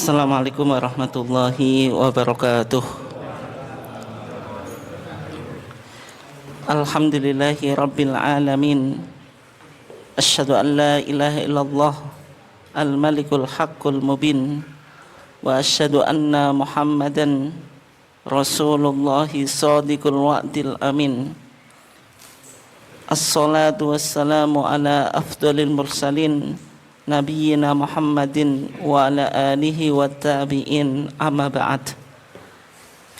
Assalamualaikum warahmatullahi wabarakatuh. Alhamdulillahi rabbil alamin. Asyhadu an la ilaha illallah al-malikul haqqul mubin. Wa asyhadu anna Muhammadan Rasulullahi sadiqul wa'dil amin. Assalatu wassalamu ala afdalil mursalin Nabiyyina Muhammadin wa ala alihi wa tabi'in, amma ba'd.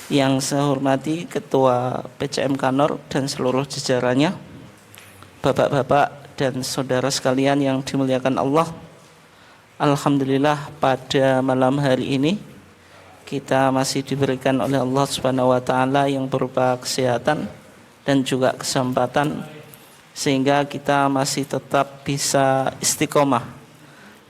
Yang saya hormati Ketua PCM Kanor dan seluruh jajarannya, Bapak-bapak dan saudara sekalian yang dimuliakan Allah. Alhamdulillah pada malam hari ini kita masih diberikan oleh Allah Subhanahu wa taala yang berupa kesehatan dan juga kesempatan, sehingga kita masih tetap bisa istiqomah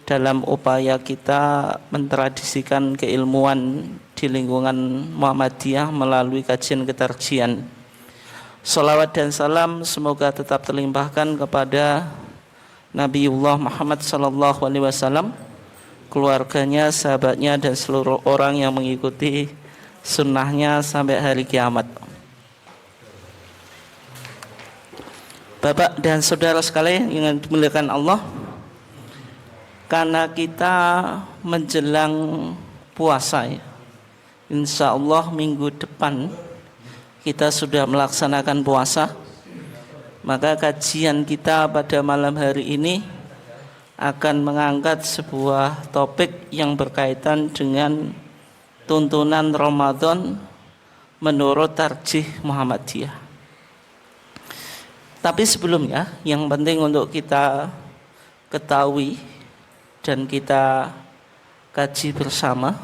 dalam upaya kita mentradisikan keilmuan di lingkungan Muhammadiyah melalui kajian ketarjian. Salawat dan salam semoga tetap terlimpahkan kepada Nabiullah Muhammad SAW, keluarganya, sahabatnya, dan seluruh orang yang mengikuti sunnahnya sampai hari kiamat. Bapak dan saudara sekalian yang dimuliakan Allah, karena kita menjelang puasa ya, insya Allah minggu depan kita sudah melaksanakan puasa, maka kajian kita pada malam hari ini akan mengangkat sebuah topik yang berkaitan dengan tuntunan Ramadan menurut tarjih Muhammadiyah. Tapi sebelumnya yang penting untuk kita ketahui dan kita kaji bersama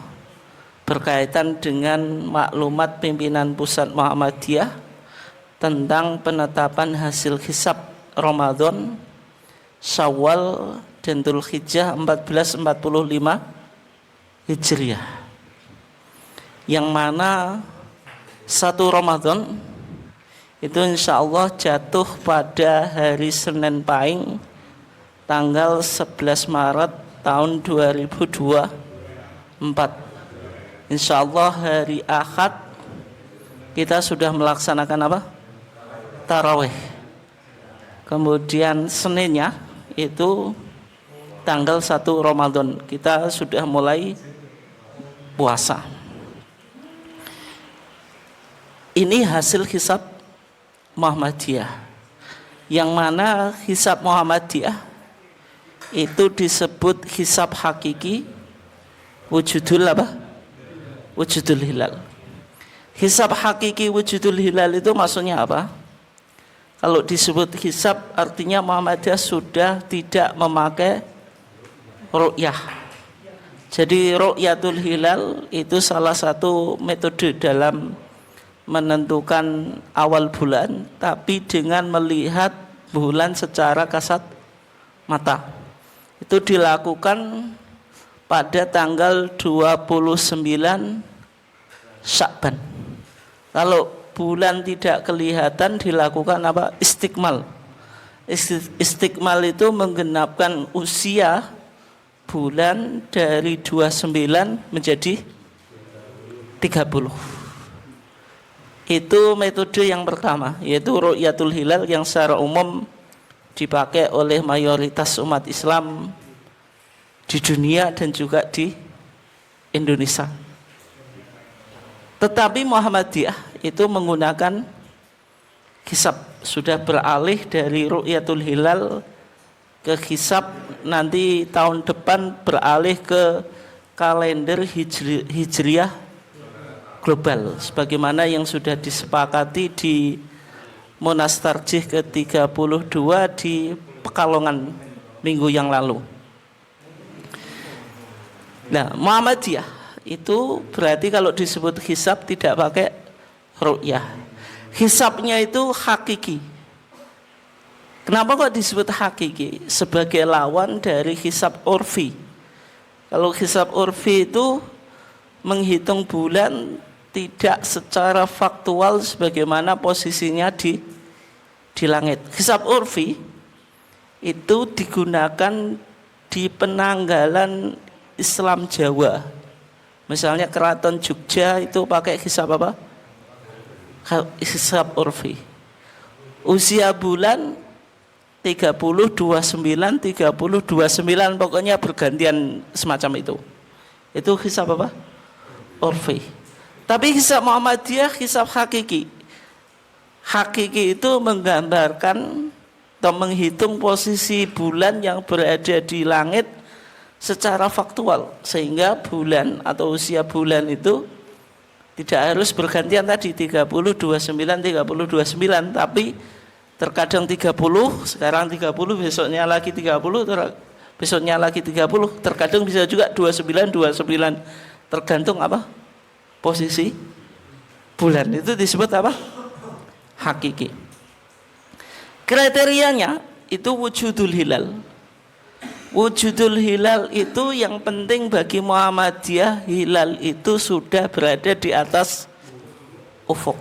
berkaitan dengan maklumat pimpinan pusat Muhammadiyah tentang penetapan hasil hisab Ramadan, Syawal dan Dzulhijjah 1445 Hijriah, yang mana satu Ramadan itu insya Allah jatuh pada hari Senin Pahing tanggal 11 Maret tahun 2024. Insya Allah hari Ahad kita sudah melaksanakan apa? Tarawih. Kemudian Seninnya itu tanggal 1 Ramadan kita sudah mulai puasa. Ini hasil hisab Muhammadiyah, yang mana hisab Muhammadiyah itu disebut hisab hakiki wujudul apa? Wujudul hilal. Hisab hakiki wujudul hilal itu maksudnya apa? Kalau disebut hisab artinya Muhammadiyah sudah tidak memakai ru'yah. Jadi ru'yatul hilal itu salah satu metode dalam menentukan awal bulan, tapi dengan melihat bulan secara kasat mata. Itu dilakukan pada tanggal 29 Sya'ban. Kalau bulan tidak kelihatan dilakukan apa? Istiqmal. Istiqmal itu menggenapkan usia bulan dari 29 menjadi 30. Itu metode yang pertama, yaitu ru'yatul hilal, yang secara umum dipakai oleh mayoritas umat Islam di dunia dan juga di Indonesia. Tetapi Muhammadiyah itu menggunakan hisab, sudah beralih dari ru'yatul hilal ke hisab, nanti tahun depan beralih ke kalender hijriah global, sebagaimana yang sudah disepakati di Munas Tarjih ke-32 di Pekalongan minggu yang lalu. Nah, Muhammadiyah itu berarti kalau disebut hisab tidak pakai ru'yah. Hisabnya itu hakiki. Kenapa kok disebut hakiki? Sebagai lawan dari hisab urfi. Kalau hisab urfi itu menghitung bulan tidak secara faktual sebagaimana posisinya di langit. Hisab urfi itu digunakan di penanggalan Islam Jawa Misalnya keraton Jogja itu pakai hisab apa? Hisab urfi. Usia bulan 30, 29, 30, 29, pokoknya bergantian semacam itu. Itu hisab apa? Urfi. Tapi hisab Muhammadiyah hisab hakiki. Hakiki itu menggambarkan atau menghitung posisi bulan yang berada di langit secara faktual, sehingga bulan atau usia bulan itu tidak harus bergantian tadi 30, 29, 30, 29, tapi terkadang 30, sekarang 30, besoknya lagi 30, besoknya lagi 30, terkadang bisa juga 29, 29, tergantung apa? Posisi bulan. Itu disebut apa? Hakiki. Kriterianya itu wujudul hilal. Wujudul hilal itu yang penting bagi Muhammadiyah, hilal itu sudah berada di atas ufuk.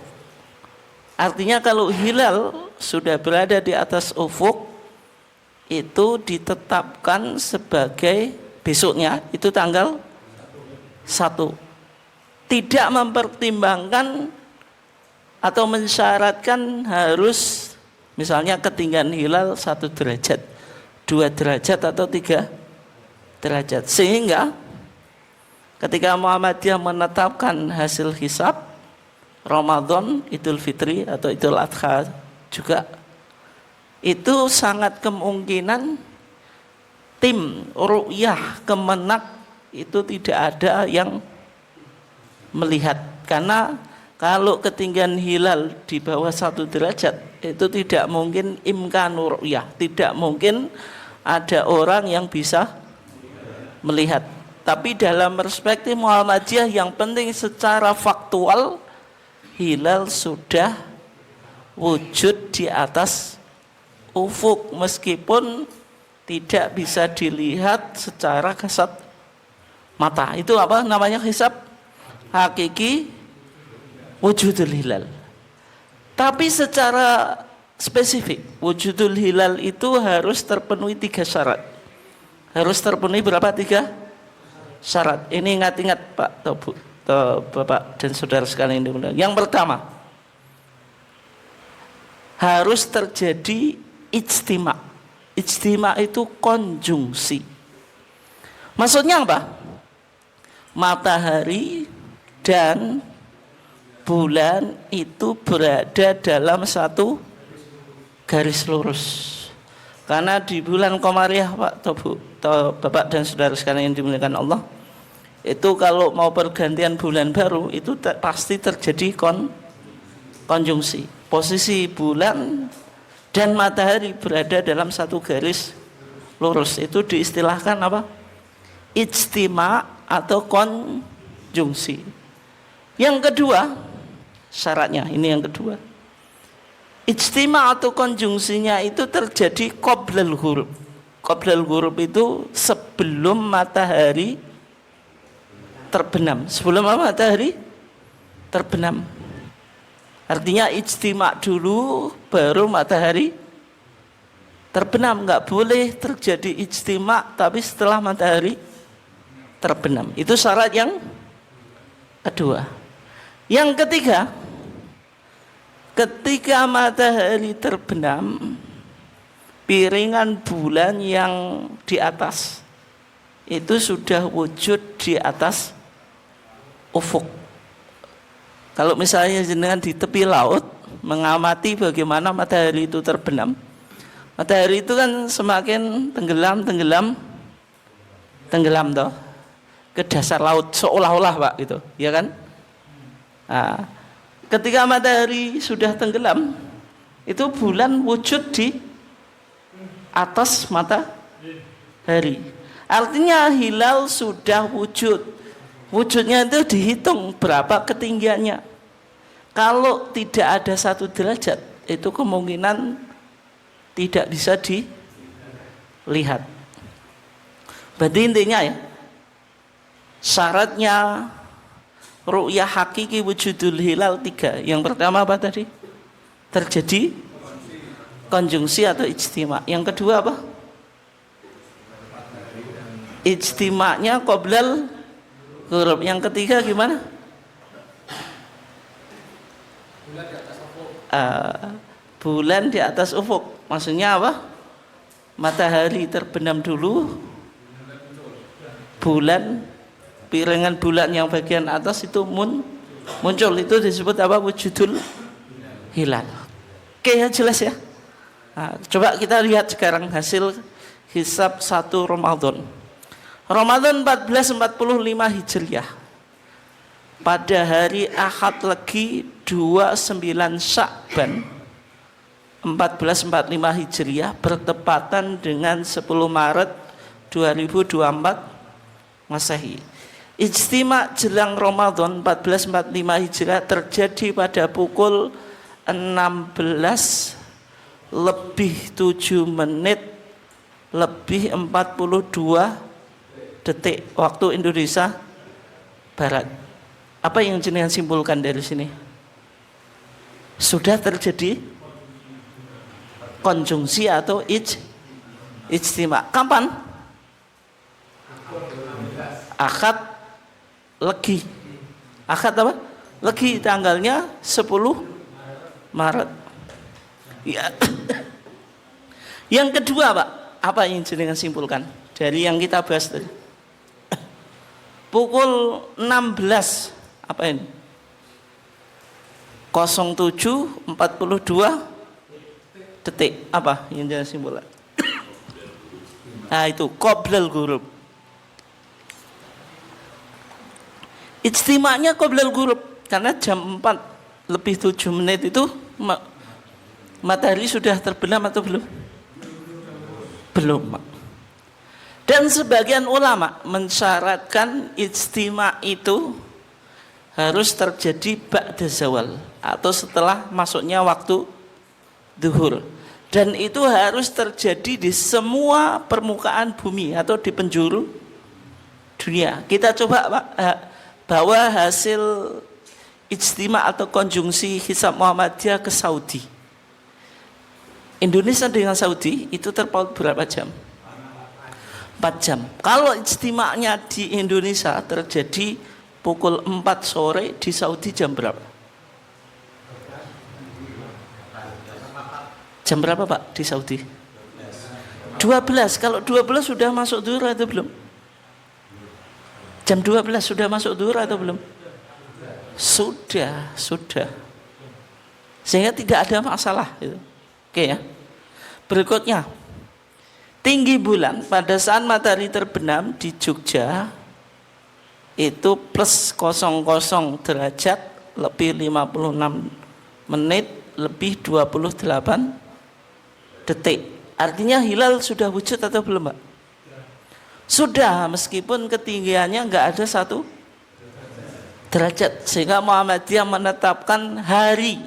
Artinya kalau hilal sudah berada di atas ufuk, itu ditetapkan sebagai besoknya, itu tanggal 1. Tidak mempertimbangkan atau mensyaratkan harus misalnya ketinggian hilal 1 derajat, 2 derajat atau 3 derajat. Sehingga ketika Muhammadiyah menetapkan hasil hisab Ramadan, Idul Fitri atau Idul Adha juga, itu sangat kemungkinan tim ru'yah kemenak itu tidak ada yang melihat. Karena kalau ketinggian hilal di bawah 1 derajat itu tidak mungkin imkanur ru'yah, tidak mungkin ada orang yang bisa melihat. Tapi dalam perspektif Muhammadiyah yang penting secara faktual hilal sudah wujud di atas ufuk meskipun tidak bisa dilihat secara kasat mata. Itu apa namanya? Hisab hakiki wujudul hilal. Tapi secara spesifik wujudul hilal itu harus terpenuhi 3 syarat. Harus terpenuhi berapa? 3 syarat. Ini ingat-ingat Pak Tobu, Bapak dan saudara sekalian. Yang pertama, harus terjadi ijtima. Ijtima itu konjungsi. Maksudnya apa? Matahari dan bulan itu berada dalam satu garis lurus. Karena di bulan Komariah Pak Tobu, Bapak dan saudara sekalian yang dimuliakan Allah, itu kalau mau pergantian bulan baru itu pasti terjadi konjungsi. Posisi bulan dan matahari berada dalam satu garis lurus. Itu diistilahkan apa? Ijtima atau konjungsi. Yang kedua, syaratnya ini yang kedua. Ijtima atau konjungsinya itu terjadi qoblal ghurub. Qoblal ghurub itu sebelum matahari terbenam. Sebelum matahari terbenam. Artinya ijtima dulu baru matahari terbenam. Enggak boleh terjadi ijtima tapi setelah matahari terbenam. Itu syarat yang kedua. Yang ketiga, ketika matahari terbenam, piringan bulan yang di atas itu sudah wujud di atas ufuk. Kalau misalnya jenengan di tepi laut mengamati bagaimana matahari itu terbenam, matahari itu kan semakin tenggelam toh ke dasar laut seolah-olah Pak gitu, ya kan? Nah, ketika matahari sudah tenggelam, itu bulan wujud di atas matahari. Artinya hilal sudah wujud. Wujudnya itu dihitung berapa ketinggiannya. Kalau tidak ada 1 derajat, itu kemungkinan tidak bisa dilihat. Berarti intinya ya, syaratnya ru'yah hakiki wujudul hilal 3. Yang pertama apa tadi? Terjadi konjungsi atau ijtima. Yang kedua apa? Ijtima'nya qoblal Huruf yang ketiga gimana? Bulan di atas ufuk. Maksudnya apa? Matahari terbenam dulu, bulan, piringan bulan yang bagian atas itu muncul. Itu disebut apa? Wujudul hilal. Oke ya, jelas ya. Nah, coba kita lihat sekarang hasil hisab 1 Ramadan. Ramadan 1445 Hijriah. Pada hari Ahad Legi 29 Sya'ban 1445 Hijriah bertepatan dengan 10 Maret 2024 Masehi. Ijtima jelang Ramadan 1445 Hijriah terjadi pada pukul 16 lebih 7 menit lebih 42 detik waktu Indonesia Barat. Apa yang jenengan simpulkan dari sini? Sudah terjadi konjungsi atau ijtima. Kapan? Akad Legi. Akad apa? Legi tanggalnya 10 Maret. Ya. Yang kedua, Pak, apa yang jenengan simpulkan dari yang kita bahas tadi? Pukul 16 apa ini? 07.42 detik. Apa yang jenengan simpulkan? Nah, itu qoblal ghurub. Ijtima'nya qoblal ghurub karena jam 4 lebih 7 menit itu matahari sudah terbenam atau belum? Belum. Dan sebagian ulama mensyaratkan ijtima' itu harus terjadi ba'da zawal atau setelah masuknya waktu zuhur. Dan itu harus terjadi di semua permukaan bumi atau di penjuru dunia. Kita coba, Pak, bawa hasil ijtima' atau konjungsi hisab Muhammadiyah ke Saudi. Indonesia dengan Saudi itu terpaut berapa jam? 4 jam. Kalau ijtima'nya di Indonesia terjadi pukul 4 sore, di Saudi jam berapa? Jam berapa, Pak, di Saudi? 12. Kalau 12 sudah masuk zuhur atau belum? Jam 12 sudah masuk zuhur atau belum? Sudah. Sehingga tidak ada masalah gitu. Oke ya. Berikutnya, tinggi bulan pada saat matahari terbenam di Jogja itu plus 00 derajat lebih 56 menit lebih 28 detik. Artinya hilal sudah wujud atau belum, Pak? Sudah, meskipun ketinggiannya enggak ada 1 derajat. Sehingga Muhammadiyah menetapkan hari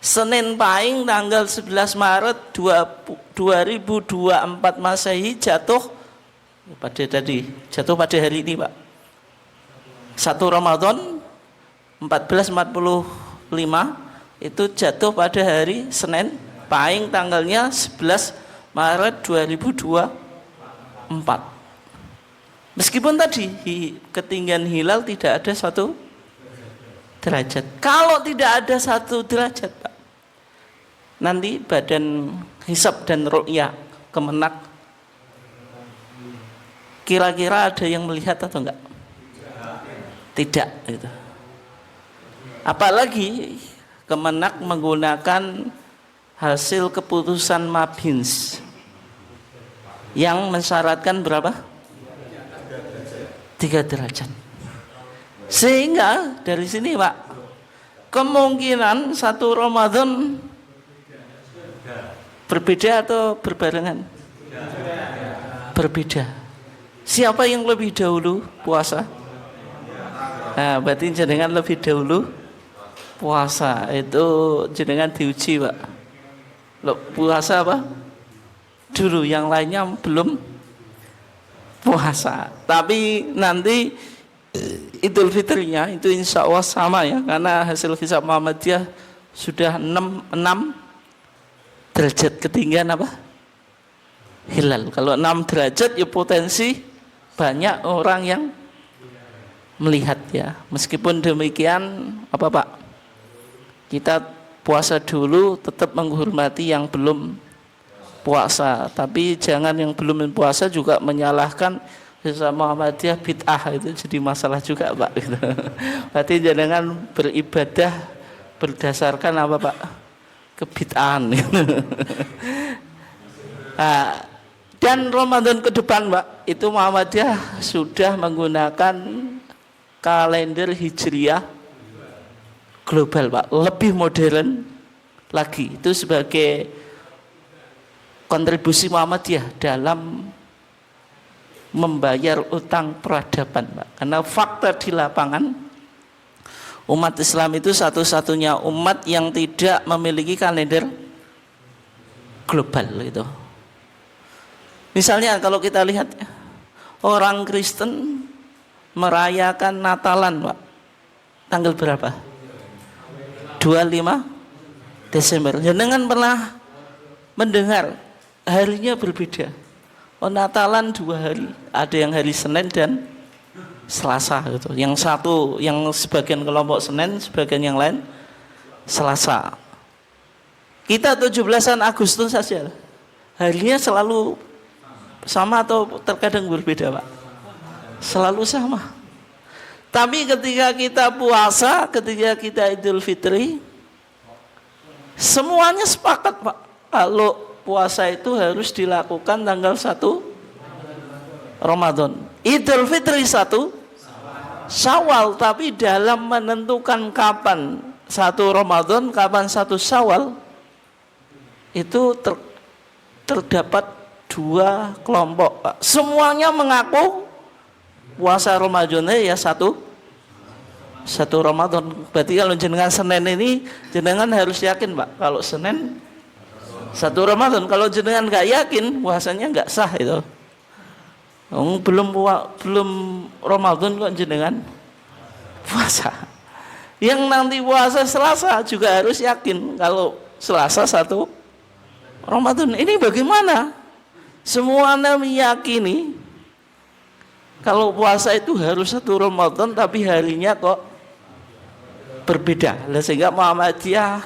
Senin Pahing tanggal 11 Maret 2024 Masehi jatuh pada hari ini, Pak. 1 Ramadan 1445 itu jatuh pada hari Senin Pahing tanggalnya 11 Maret 2024. Meskipun tadi ketinggian hilal tidak ada 1 derajat. Kalau tidak ada 1 derajat, Pak, nanti Badan Hisab dan Ru'yah Kemenak kira-kira ada yang melihat atau enggak? Tidak gitu. Apalagi Kemenak menggunakan hasil keputusan Mabins yang mensyaratkan berapa? 3 derajat. Sehingga dari sini, Pak, kemungkinan 1 Ramadan berbeda atau berbarengan? Berbeda. Siapa yang lebih dahulu puasa? Nah, berarti jenengan lebih dahulu puasa. Itu jenengan diuji, Pak. Loh, puasa apa? Dulu, yang lainnya belum puasa. Tapi nanti Idul Fitrinya itu insya Allah sama ya, karena hasil hisab Muhammadiyah sudah 6 derajat ketinggian apa? Hilal. Kalau 6 derajat ya potensi banyak orang yang melihat ya. Meskipun demikian apa Pak? Kita puasa dulu tetap menghormati yang belum puasa, tapi jangan yang belum puasa juga menyalahkan Muhammadiyah bid'ah, itu jadi masalah juga Pak gitu. Berarti jangan beribadah berdasarkan apa Pak? Kebid'ahan gitu. Nah, dan Ramadan ke depan Pak, itu Muhammadiyah sudah menggunakan kalender Hijriah global Pak, lebih modern lagi. Itu sebagai kontribusi Muhammadiyah dalam membayar utang peradaban Pak. Karena fakta di lapangan, umat Islam itu satu-satunya umat yang tidak memiliki kalender global gitu. Misalnya kalau kita lihat orang Kristen merayakan Natalan Pak, tanggal berapa? 25 Desember. Jangan pernah mendengar harinya berbeda. Oh, Natalan 2 hari, ada yang hari Senin dan Selasa gitu. Yang satu, yang sebagian kelompok Senin, sebagian yang lain Selasa. Kita 17-an Agustus saja, harinya selalu sama atau terkadang berbeda Pak? Selalu sama. Tapi ketika kita puasa, ketika kita Idul Fitri, semuanya sepakat Pak, kalau puasa itu harus dilakukan tanggal 1 Ramadan. Idul Fitri 1 Syawal, tapi dalam menentukan kapan 1 Ramadan, kapan 1 Syawal, itu terdapat 2 kelompok Pak. Semuanya mengaku puasa Ramadannya ya 1 Ramadan. Berarti kalau jenengan Senin ini, jenengan harus yakin Pak, kalau Senin 1 Ramadan. Kalau jenengan nggak yakin, puasanya nggak sah itu. Belum Ramadan kok jenengan puasa. Yang nanti puasa Selasa juga harus yakin kalau Selasa 1 Ramadan. Ini bagaimana? Semuanya meyakini kalau puasa itu harus 1 Ramadan, tapi harinya kok berbeda. Sehingga Muhammadiyah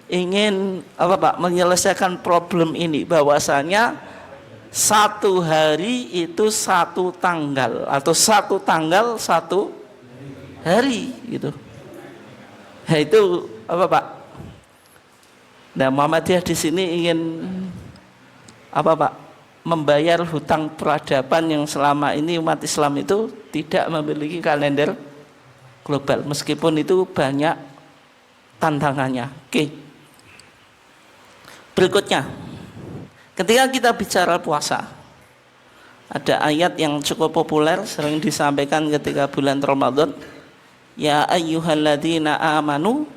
ingin apa Pak, menyelesaikan problem ini, bahwasanya 1 hari itu 1 tanggal, atau 1 tanggal 1 hari gitu. Nah, itu apa Pak? Nah, Muhammadiyah di sini ingin apa Pak? Membayar hutang peradaban yang selama ini umat Islam itu tidak memiliki kalender global, meskipun itu banyak tantangannya. Oke. Berikutnya, ketika kita bicara puasa, ada ayat yang cukup populer, sering disampaikan ketika bulan Ramadan. Ya ayyuhalladzina amanu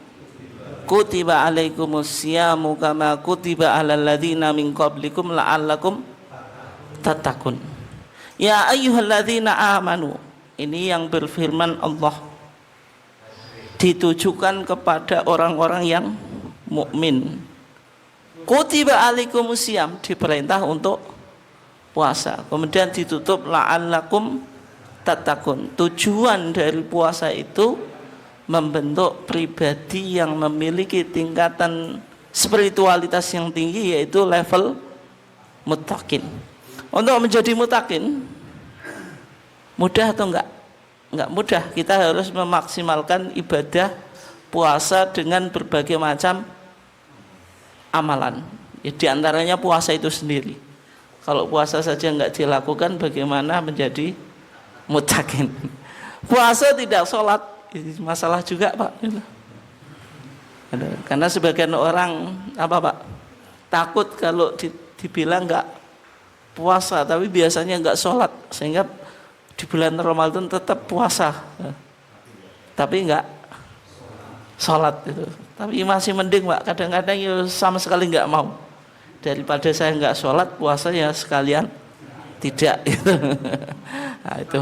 kutiba alaikumusyamu kama kutiba alal ladzina min qablikum la'allakum tattaqun. Ya ayyuhalladzina amanu, ini yang berfirman Allah ditujukan kepada orang-orang yang mukmin. Kutiba alaikumusiyam, diperintah untuk puasa. Kemudian ditutup la'allakum tattaqun. Tujuan dari puasa itu membentuk pribadi yang memiliki tingkatan spiritualitas yang tinggi, yaitu level muttaqin. Untuk menjadi muttaqin mudah atau enggak? Enggak mudah. Kita harus memaksimalkan ibadah puasa dengan berbagai macam amalan. Ya, di antaranya puasa itu sendiri. Kalau puasa saja enggak dilakukan, bagaimana menjadi muttaqin? Puasa tidak sholat, masalah juga Pak. Karena sebagian orang apa Pak, takut kalau dibilang enggak puasa, tapi biasanya enggak sholat, sehingga di bulan Ramadan tetap puasa, tapi enggak sholat itu. Tapi masih mending Pak, kadang-kadang ya sama sekali enggak mau, daripada saya enggak sholat, puasa ya sekalian tidak. Nah, itu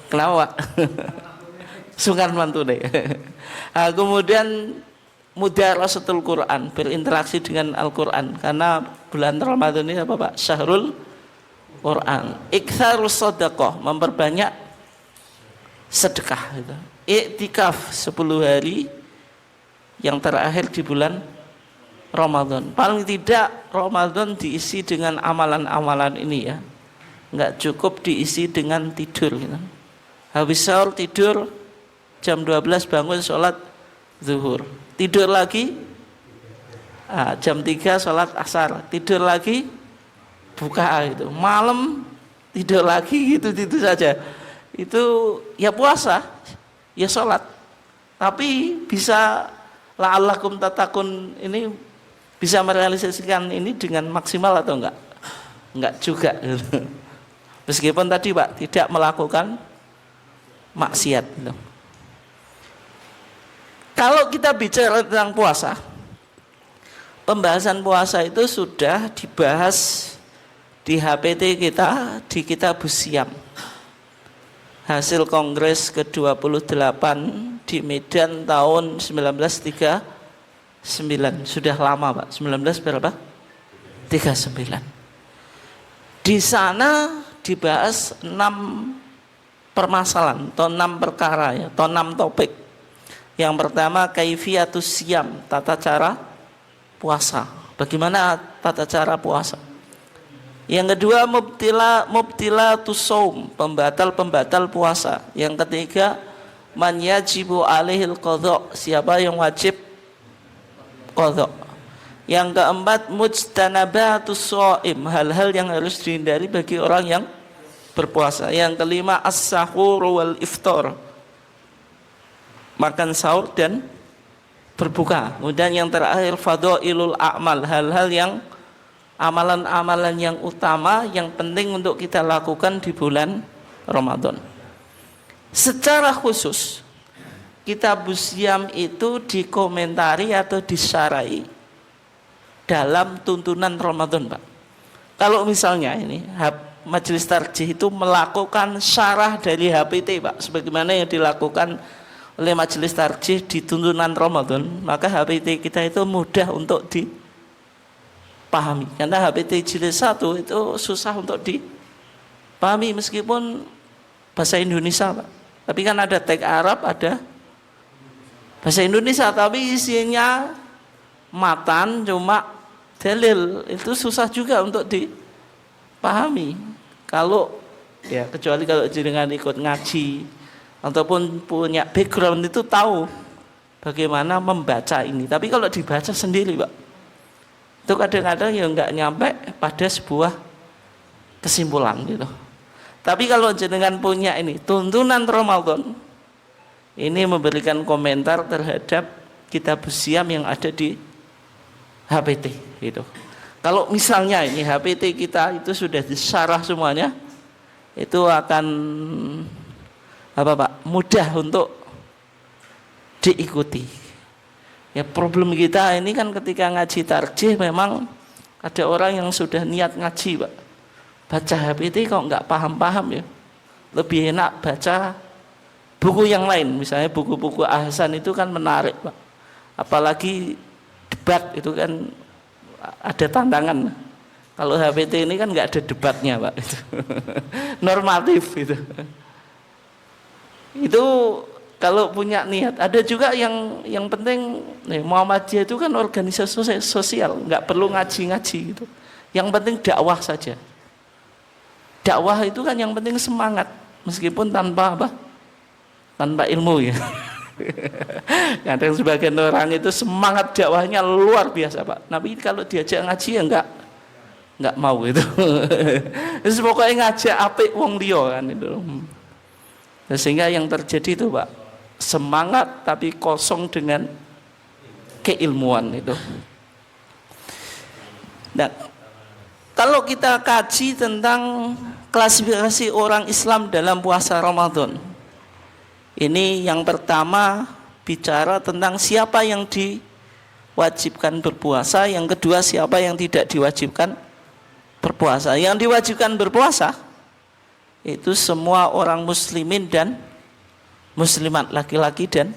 kenapa Pak? Sungkan mantu deh. Nah, kemudian mudarasatul Quran, berinteraksi dengan Al-Quran, karena bulan Ramadan ini apa Pak? Syahrul Quran. Iktsarus shadaqah, memperbanyak sedekah itu. Iktikaf 10 hari yang terakhir di bulan Ramadan. Paling tidak Ramadan diisi dengan amalan-amalan ini ya. Enggak cukup diisi dengan tidur gitu. Habis sahur tidur, jam 12 bangun sholat zuhur, tidur lagi, jam 3 sholat asar, tidur lagi, buka gitu, malam tidur lagi, gitu saja. Itu ya puasa, ya sholat, tapi bisa la'allakum tatakun ini bisa merealisasikan ini dengan maksimal atau enggak? Enggak juga gitu. Meskipun tadi Pak tidak melakukan maksiat gitu. Kalau kita bicara tentang puasa, pembahasan puasa itu sudah dibahas di HPT kita, di Kitabus Shiyam, hasil Kongres ke-28 di Medan tahun 1939. Sudah lama Pak, 19 berapa? 39. Di sana dibahas 6 permasalahan atau 6 perkara ya, atau 6 topik. Yang pertama kaifiyatus siyam, tata cara puasa. Bagaimana tata cara puasa? Yang kedua mubtilatus shaum, pembatal-pembatal puasa. Yang ketiga man yajibu alaihil qadha, siapa yang wajib qadha. Yang keempat mujtanabatus shaim, hal-hal yang harus dihindari bagi orang yang berpuasa. Yang kelima as-sahur wal iftar, makan sahur dan berbuka. Kemudian yang terakhir fadhailul a'mal, hal-hal yang amalan-amalan yang utama yang penting untuk kita lakukan di bulan Ramadan. Secara khusus Kitabus Shiyam itu dikomentari atau disarai dalam tuntunan Ramadan Pak. Kalau misalnya ini Majelis Tarjih itu melakukan syarah dari HPT Pak, sebagaimana yang dilakukan oleh Majelis Tarjih di tuntunan Ramadan, maka HPT kita itu mudah untuk dipahami. Karena HPT jilid 1 itu susah untuk dipahami meskipun bahasa Indonesia Pak. Tapi kan ada teks Arab, ada bahasa Indonesia, tapi isinya matan cuma dalil, itu susah juga untuk dipahami. Kalau ya kecuali kalau jenengan ikut ngaji ataupun punya background itu tahu bagaimana membaca ini. Tapi kalau dibaca sendiri Pak, itu kadang-kadang ya nggak nyampe pada sebuah kesimpulan gitu. Tapi kalau jenengan punya ini tuntunan Ramadan, ini memberikan komentar terhadap Kitabus Shiyam yang ada di HPT gitu. Kalau misalnya ini HPT kita itu sudah disyarah semuanya, itu akan apa Pak, mudah untuk diikuti. Ya problem kita ini kan ketika ngaji tarjih memang ada orang yang sudah niat ngaji Pak, baca HPT kok nggak paham-paham ya, lebih enak baca buku yang lain. Misalnya buku-buku Ahsan itu kan menarik Pak, apalagi debat itu kan ada tantangan. Kalau HPT ini kan nggak ada debatnya Pak, itu normatif itu. Itu kalau punya niat. Ada juga yang penting Muhammadiyah itu kan organisasi sosial, nggak perlu ngaji-ngaji gitu. Yang penting dakwah saja. Dakwah itu kan yang penting semangat, meskipun tanpa apa? Tanpa ilmu ya. Kadang sebagian orang itu semangat dakwahnya luar biasa Pak. Tapi kalau diajak ngaji ya enggak mau gitu. Terus pokoknya ngajak apik wong liya kan itu. Nah, sehingga yang terjadi itu Pak, semangat tapi kosong dengan keilmuan itu. Nah, kalau kita kaji tentang klasifikasi orang Islam dalam puasa Ramadan, ini yang pertama bicara tentang siapa yang diwajibkan berpuasa, yang kedua siapa yang tidak diwajibkan berpuasa. Yang diwajibkan berpuasa itu semua orang muslimin dan muslimat, laki-laki dan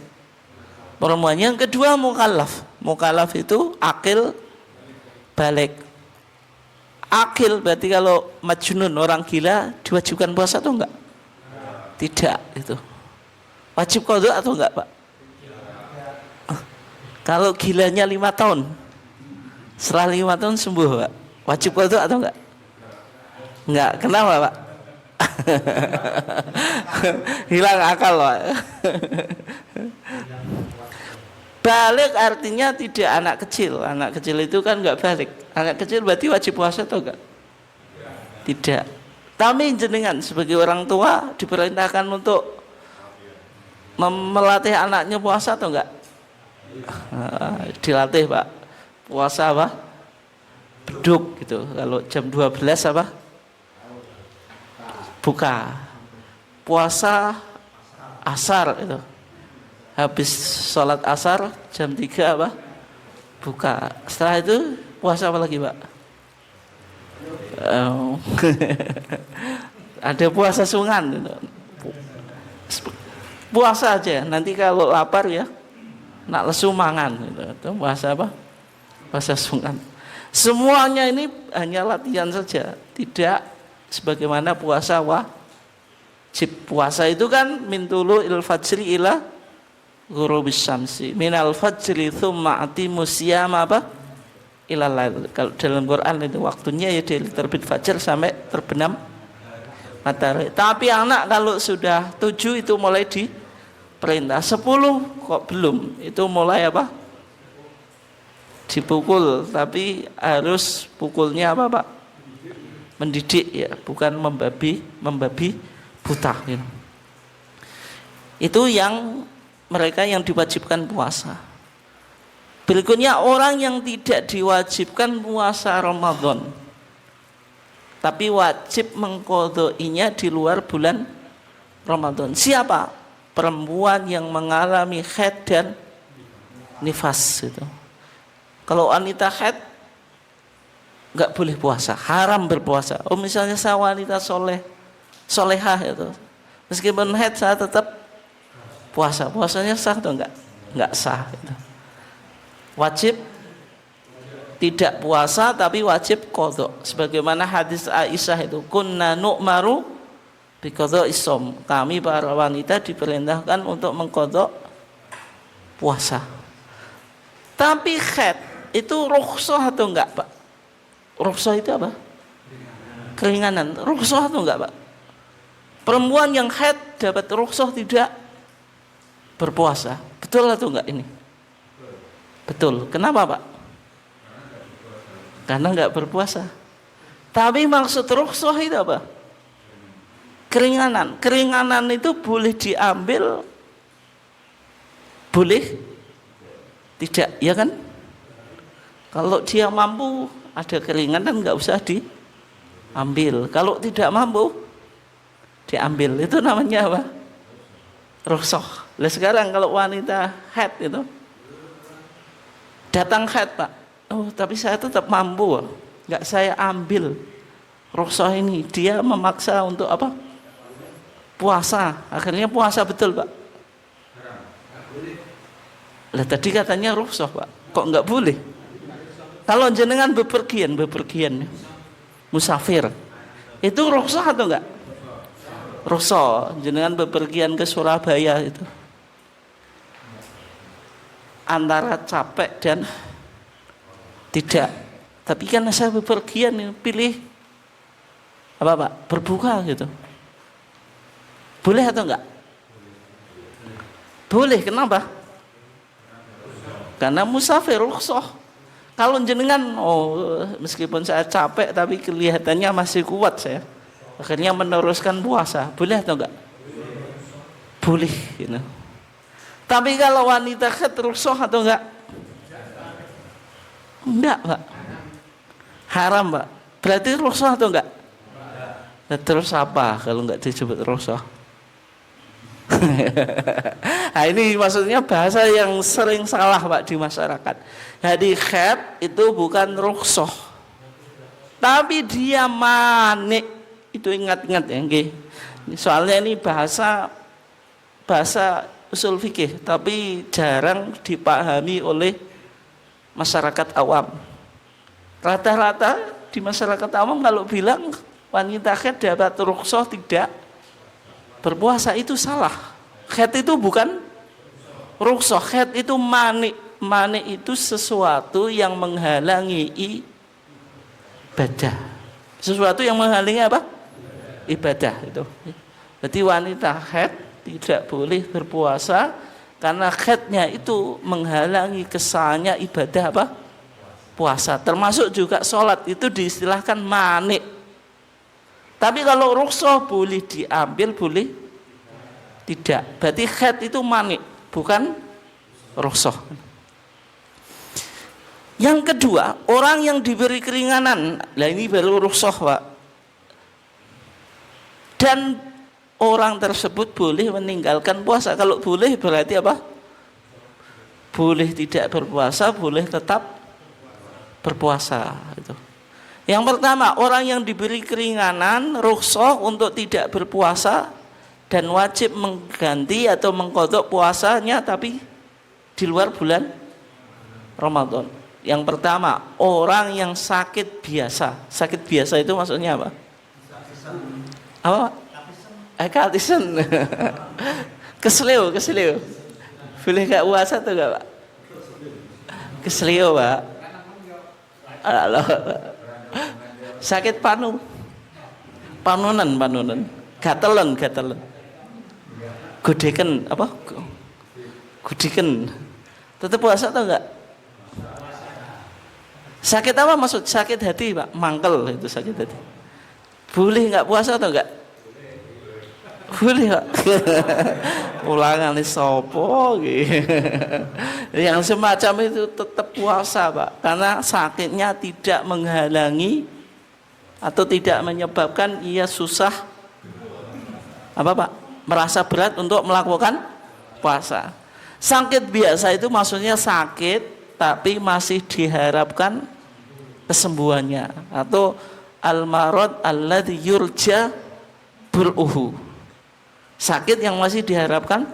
perempuan. Yang kedua mukallaf. Mukallaf itu akil balik. Akil berarti kalau majnun, orang gila, diwajibkan puasa atau enggak? Tidak itu. Wajib qadha atau enggak, Pak? Kalau gilanya 5 tahun, setelah 5 tahun sembuh, Pak. Wajib qadha atau enggak? Enggak. Kenapa, Pak? Hilang akal, Pak. Balik artinya tidak anak kecil. Anak kecil itu kan enggak balik. Anak kecil berarti wajib puasa atau enggak? Tidak. Tapi jenengan sebagai orang tua diperintahkan untuk melatih anaknya puasa atau enggak? Dilatih, Pak. Puasa apa? Beduk gitu. Kalau jam 12 apa? Buka. Puasa asar itu. Habis sholat asar jam 3 apa? Buka. Setelah itu puasa apa lagi, Pak? Ada puasa sungan gitu. Puasa aja. Nanti kalau lapar ya nak lesu mangan gitu. Itu puasa apa? Puasa sungan. Semuanya ini hanya latihan saja, tidak sebagaimana puasa wajib. Puasa itu kan min tulu il fajri ila ghurubis syamsi, minal fajri tsumma atimus siyama apa? Ilal lail. Kalau dalam Quran itu waktunya ya dari terbit fajar sampai terbenam matahari. Tapi anak kalau sudah 7 itu mulai diperintah. 10 kok belum, itu mulai apa? Dipukul, tapi harus pukulnya apa, Pak? Mendidik ya, bukan membabi buta gitu. Itu yang mereka yang diwajibkan puasa. Berikutnya orang yang tidak diwajibkan puasa Ramadan, tapi wajib mengqadha'inya di luar bulan Ramadan. Siapa? Perempuan yang mengalami haid dan nifas itu. Kalau wanita haid nggak boleh puasa, haram berpuasa. Oh misalnya saya wanita solehah itu, meskipun haid saya tetap puasa. Puasanya sah atau enggak? Enggak sah itu. Wajib tidak puasa tapi wajib qadha. Sebagaimana hadis Aisyah itu, kunna nu'maru bi qadha'is shaum. Kami para wanita diperintahkan untuk mengqadha puasa. Tapi haid itu rukhsah atau enggak, Pak? Rukhsah itu apa? Keringanan. Rukhsah atau enggak, Pak? Perempuan yang haid dapat rukhsah tidak berpuasa. Betul atau enggak ini? Betul. Kenapa, Pak? Karena enggak berpuasa. Tapi maksud rukhsah itu apa? Keringanan. Keringanan itu boleh diambil, boleh tidak, ya kan? Kalau dia mampu ada keringanan nggak usah diambil. Kalau tidak mampu diambil. Itu namanya apa? Rukhsah. Lah sekarang kalau wanita haid itu datang haid, Pak. Oh, tapi saya tetap mampu. Nggak saya ambil rukhsah ini. Dia memaksa untuk apa? Puasa. Akhirnya puasa betul, Pak. Lah tadi katanya rukhsah, Pak. Kok nggak boleh? Kalau jenengan bepergian musafir, itu rukhsah atau enggak? Rukhsah. Jenengan bepergian ke Surabaya itu antara capek dan tidak. Tapi kan saya bepergian, pilih apa, Pak? Berbuka gitu. Boleh atau enggak? Boleh. Kenapa? Karena musafir rukhsah. Kalau jenengan, oh meskipun saya capek tapi kelihatannya masih kuat saya, akhirnya meneruskan puasa, boleh atau enggak? Boleh. Gitu. Tapi kalau wanita haid rukhsah atau enggak? Enggak, Pak. Haram, Pak. Berarti rukhsah atau enggak? Nah, terus apa kalau enggak disebut rukhsah? Nah ini maksudnya bahasa yang sering salah, Pak, di masyarakat. Jadi haid itu bukan rukhsah, tapi dia manik. Itu ingat-ingat ya, nggih. Soalnya ini bahasa usul fikih, tapi jarang dipahami oleh masyarakat awam. Rata-rata di masyarakat awam kalau bilang wanita haid dapat rukhsah tidak berpuasa itu salah. Khed itu bukan rukhsah, khed itu mani. Mani itu sesuatu yang menghalangi ibadah. Sesuatu yang menghalangi apa? Ibadah itu. Berarti wanita haid tidak boleh berpuasa karena haidnya itu menghalangi kesahnya ibadah apa? Puasa. Termasuk juga sholat itu diistilahkan mani. Tapi kalau rukhsah boleh diambil, boleh tidak. Berarti haid itu mani, bukan rukhsah. Yang kedua, orang yang diberi keringanan, nah ini baru rukhsah, Pak. Dan orang tersebut boleh meninggalkan puasa. Kalau boleh berarti apa? Boleh tidak berpuasa, boleh tetap berpuasa. Itu. Yang pertama, orang yang diberi keringanan, rukhsah untuk tidak berpuasa dan wajib mengganti atau mengqadha puasanya tapi di luar bulan Ramadan. Yang pertama, orang yang sakit biasa. Sakit biasa itu maksudnya apa? Apa? Kaltisen. Kesleo. Boleh gak puasa tuh gak, Pak? Kesleo, Pak. Alah. Sakit panunan. Gatelan. Godeken apa? Godeken. Tetap puasa atau enggak? Sakit apa maksud? Sakit hati, Pak. Mangkel itu sakit hati. Boleh enggak puasa atau enggak? Boleh, Pak. Ulangan ini sopo gitu. Yang semacam itu tetap puasa, Pak. Karena sakitnya tidak menghalangi atau tidak menyebabkan ia susah apa, Pak? Merasa berat untuk melakukan puasa. Sakit biasa itu maksudnya sakit tapi masih diharapkan kesembuhannya, atau al-marad alladzi yurja bur'uhu, sakit yang masih diharapkan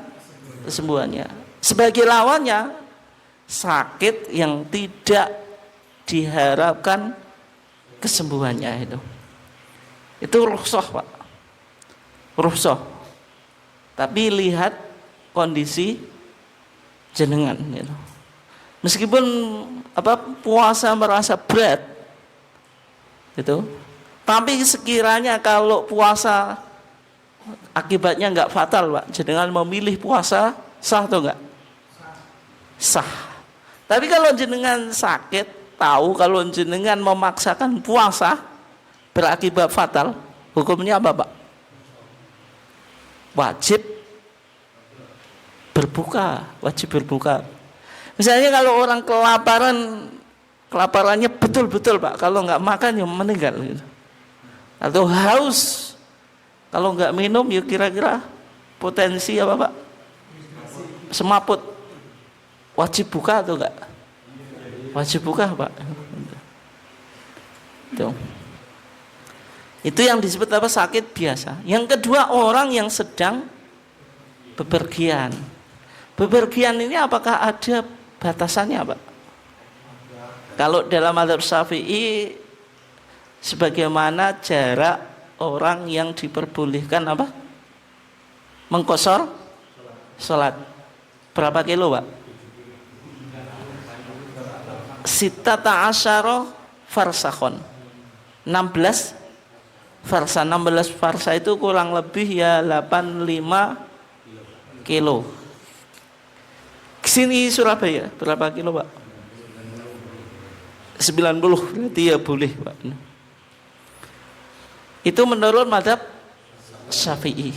kesembuhannya. Sebagai lawannya, sakit yang tidak diharapkan kesembuhannya itu rukhsah, Pak. Rukhsah. Tapi lihat kondisi jenengan gitu. Meskipun puasa merasa berat gitu, tapi sekiranya kalau puasa akibatnya enggak fatal, Pak, jenengan memilih puasa sah atau enggak? Sah. Tapi kalau jenengan sakit, tahu kalau jenengan memaksakan puasa berakibat fatal, hukumnya apa, Pak? Wajib berbuka. Misalnya kalau orang kelaparannya betul-betul, Pak, kalau nggak makan ya meninggal gitu. Atau haus, kalau nggak minum ya kira-kira potensi apa, Pak? Semaput. Wajib buka atau enggak? Wajib buka, Pak. Itu yang disebut apa? Sakit biasa. Yang kedua, orang yang sedang bepergian. Bepergian ini apakah ada batasannya, Pak? Kalau dalam mazhab Syafi'i, sebagaimana jarak orang yang diperbolehkan apa? Mengqashar salat. Berapa kilo, Pak? Sittata asyara farsakhon. 16 farsa. 16 farsa itu kurang lebih ya 85 kilo. Kesini Surabaya berapa kilo, Pak? 90, berarti ya boleh, Pak. Itu menurut mazhab Syafi'i.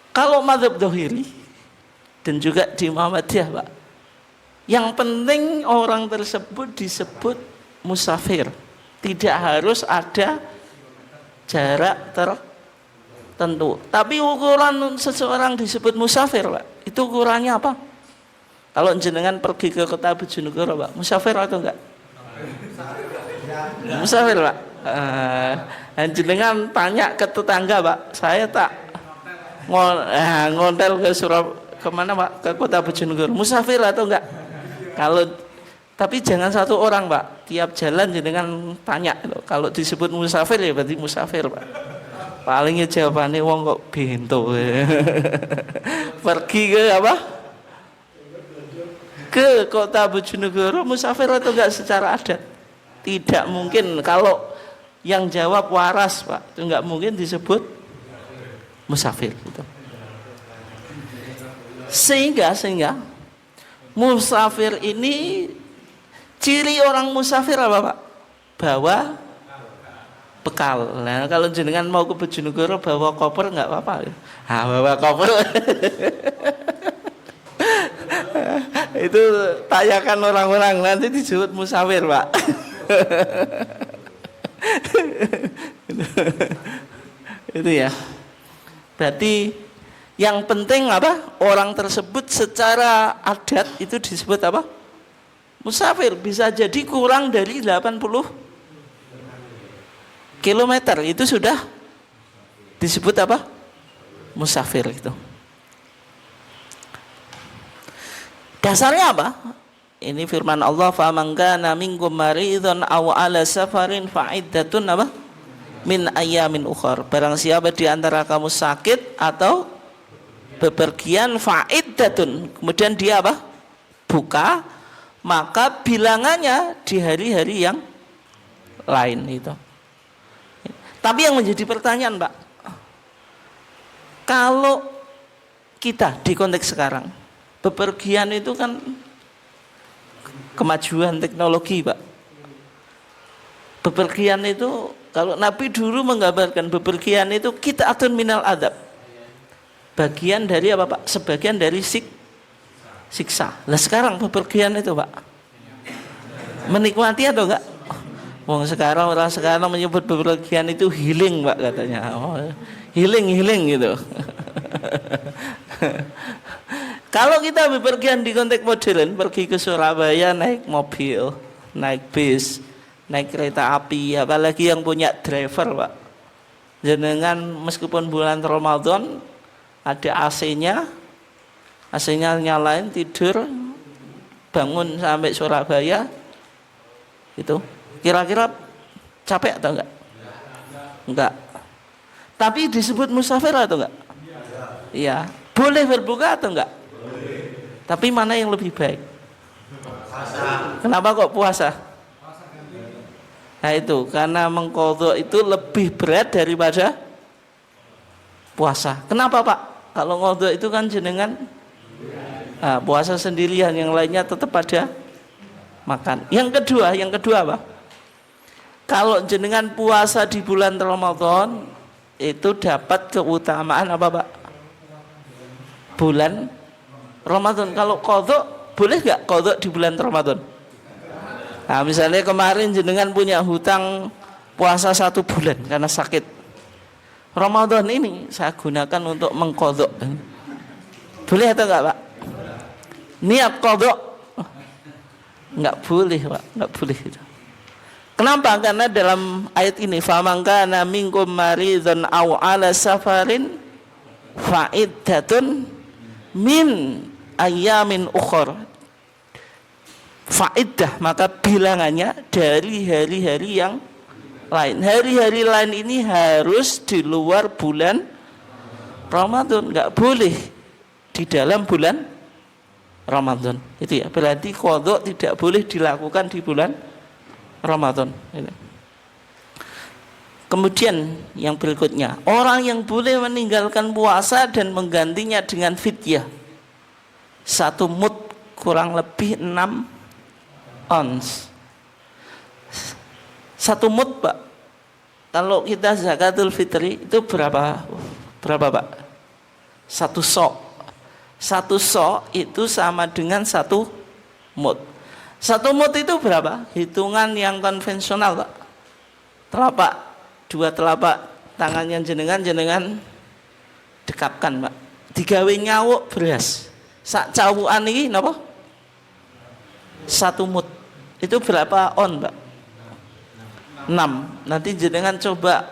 Kalau mazhab Dzahiri dan juga di Muhammadiyah, Pak, yang penting orang tersebut disebut musafir. Tidak harus ada jarak tertentu. Tapi ukuran seseorang disebut musafir, Pak, itu ukurannya apa? Kalau jenengan pergi ke kota Bojonegoro, Pak, musafir atau enggak? Musafir, Pak. Jenengan tanya ke tetangga, Pak, saya tak ngontel ke kemana, Pak? Ke kota Bojonegoro, musafir atau enggak? Tapi jangan satu orang, Pak. Tiap jalan jenengan tanya. Kalau disebut musafir ya berarti musafir, Pak. Palingnya jawabannya wong kok bento. Pergi ke apa? Ke kota Bojonegoro musafir atau enggak secara adat? Tidak mungkin. Kalau yang jawab waras, Pak, itu enggak mungkin disebut musafir gitu. Sehingga musafir ini, ciri orang musafir apa, Pak? Bawa bekal. Nah, kalau jenengan mau ke Bojonegoro bawa koper enggak apa-apa. Bawa koper. Itu tanyakan orang-orang, nanti disebut musafir, Pak. Itu ya. Berarti yang penting apa? Orang tersebut secara adat itu disebut apa? Musafir. Bisa jadi kurang dari 80 kilometer, itu sudah disebut apa? Musafir itu. Dasarnya apa? Ini firman Allah, faman kana minkum maridun aw ala safarin fa'iddatun apa? Min ayyamin ukhar. Barang siapa di antara kamu sakit atau bepergian, fa'iddatun, kemudian dia apa? Buka, maka bilangannya di hari-hari yang lain itu. Tapi yang menjadi pertanyaan, Pak, kalau kita di konteks sekarang, bepergian itu kan kemajuan teknologi, Pak. Bepergian itu, kalau Nabi dulu menggambarkan bepergian itu kita atun minal adab, bagian dari apa, Pak? Sebagian dari siksa. Lah sekarang bepergian itu, Pak, menikmati atau enggak? Wong sekarang, orang sekarang menyebut bepergian itu healing, Pak, katanya. Healing gitu. Kalau kita bepergian di konteks modern, pergi ke Surabaya naik mobil, naik bis, naik kereta api, apalagi yang punya driver, Pak. Jenengan meskipun bulan Ramadan ada AC-nya nyalain, tidur, bangun sampai Surabaya, itu kira-kira capek atau enggak? Enggak. Tapi disebut musafir atau enggak? Iya. Boleh berbuka atau enggak? Tapi mana yang lebih baik? Puasa. Kenapa kok puasa? Nah itu, karena mengqadha itu lebih berat daripada puasa. Kenapa, Pak? Kalau qadha itu kan jenengan puasa sendirian, yang lainnya tetap ada makan. Yang kedua apa? Kalau jenengan puasa di bulan Ramadan itu dapat keutamaan apa, Pak? Bulan Ramadan. Kalau qadha, boleh nggak qadha di bulan Ramadan? Nah, misalnya kemarin jenengan punya hutang puasa 1 bulan karena sakit. Ramadan ini saya gunakan untuk mengqadha. Boleh atau enggak, Pak? Niat qadha? Enggak boleh, Pak, enggak boleh itu. Kenapa? Karena dalam ayat ini, faman kana minkum maridun aw ala safarin fa'iddatun min ayyamin ukhra. Faidah, maka bilangannya dari hari-hari yang lain. Hari-hari lain ini harus di luar bulan Ramadan, enggak boleh di dalam bulan Ramadan. Itu ya, berarti qadha tidak boleh dilakukan di bulan Ramadan. Kemudian yang berikutnya, orang yang boleh meninggalkan puasa dan menggantinya dengan fidyah 1 mud kurang lebih 6 ons. 1 mud, Pak. Kalau kita zakatul fitri itu berapa Pak? 1 sok. 1 sok itu sama dengan 1 mud. 1 mud itu berapa? Hitungan yang konvensional, Pak. Telapak, 2 telapak tangannya jenengan dekapkan, Pak. Digawe nyawuk beras. Sak cawukan iki napa? 1 mud. Itu berapa on, Pak? 6. Nanti jenengan coba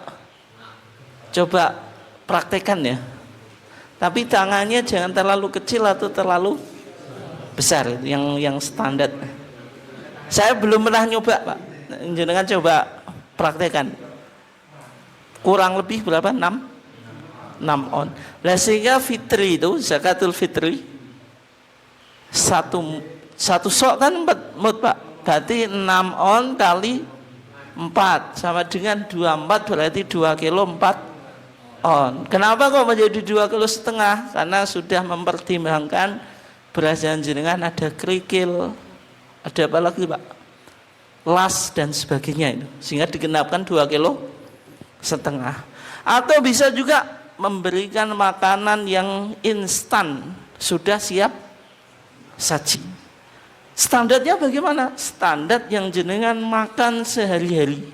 praktekan ya. Tapi tangannya jangan terlalu kecil atau terlalu besar, yang standar. Saya belum pernah nyoba, Pak. Jenengan coba praktekan. kurang lebih berapa? 6 on. Lah sehingga fitri itu zakatul fitri satu sok kan 4 mut Pak. Berarti 6 on kali 4 sama dengan 24, berarti 2 kilo 4 on. Kenapa kok menjadi 2,5 kilo? Karena sudah mempertimbangkan beras jenengan ada kerikil, ada apa lagi Pak? Las dan sebagainya itu. Sehingga digenapkan 2,5 kilo. Atau bisa juga memberikan makanan yang instan, sudah siap saji. Standarnya bagaimana? Standar yang jenengan makan sehari-hari.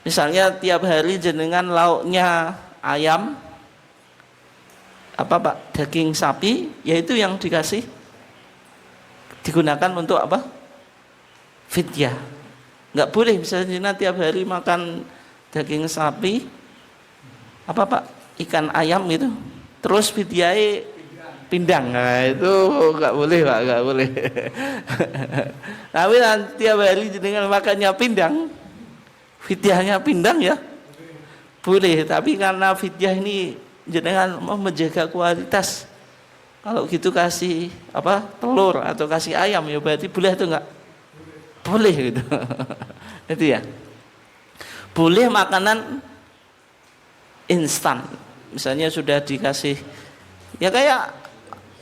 Misalnya tiap hari jenengan lauknya ayam, apa Pak? Daging sapi, yaitu yang digunakan untuk apa? Fidyah. Nggak boleh misalnya tiap hari makan daging sapi, apa Pak? Ikan ayam gitu. Terus fidyahnya pindang. Nah, itu nggak boleh Pak, nggak boleh. Tapi nanti tiap hari dengan makannya pindang, fidyahnya pindang ya boleh. Tapi karena fidyah ini jenengan mau menjaga kualitas, kalau gitu kasih apa telur atau kasih ayam ya berarti boleh atau enggak? Boleh gitu. Itu ya. Boleh makanan instan. Misalnya sudah dikasih ya kayak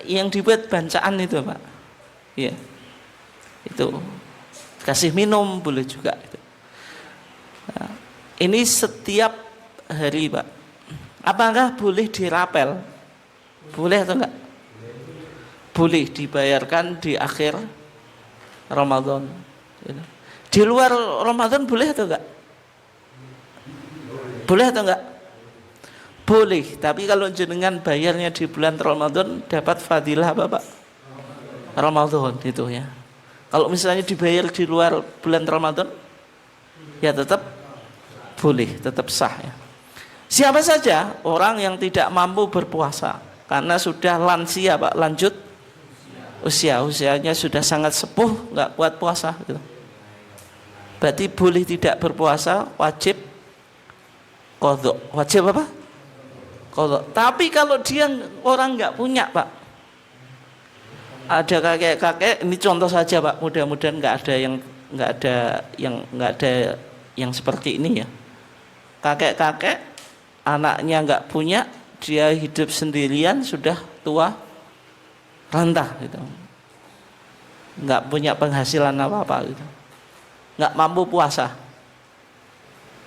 yang dibuat bancaan itu Pak. Ya. Itu kasih minum boleh juga itu. Nah, ini setiap hari Pak. Apakah boleh dirapel? Boleh atau enggak? Boleh dibayarkan di akhir Ramadan. Di luar Ramadan boleh atau enggak? Boleh atau enggak? Boleh, tapi kalau jenengan bayarnya di bulan Ramadan dapat fadilah apa Pak? Ramadan itu ya. Kalau misalnya dibayar di luar bulan Ramadan ya tetap boleh, tetap sah ya. Siapa saja orang yang tidak mampu berpuasa karena sudah lansia Pak, lanjut usianya sudah sangat sepuh, nggak kuat puasa gitu. Berarti boleh tidak berpuasa, wajib qadha. Wajib apa? Qadha. Tapi kalau dia orang nggak punya Pak, ada kakek-kakek, ini contoh saja Pak, mudah-mudahan nggak ada yang seperti ini ya. Kakek-kakek anaknya nggak punya, dia hidup sendirian, sudah tua rentah gitu, nggak punya penghasilan apa-apa gitu, nggak mampu puasa.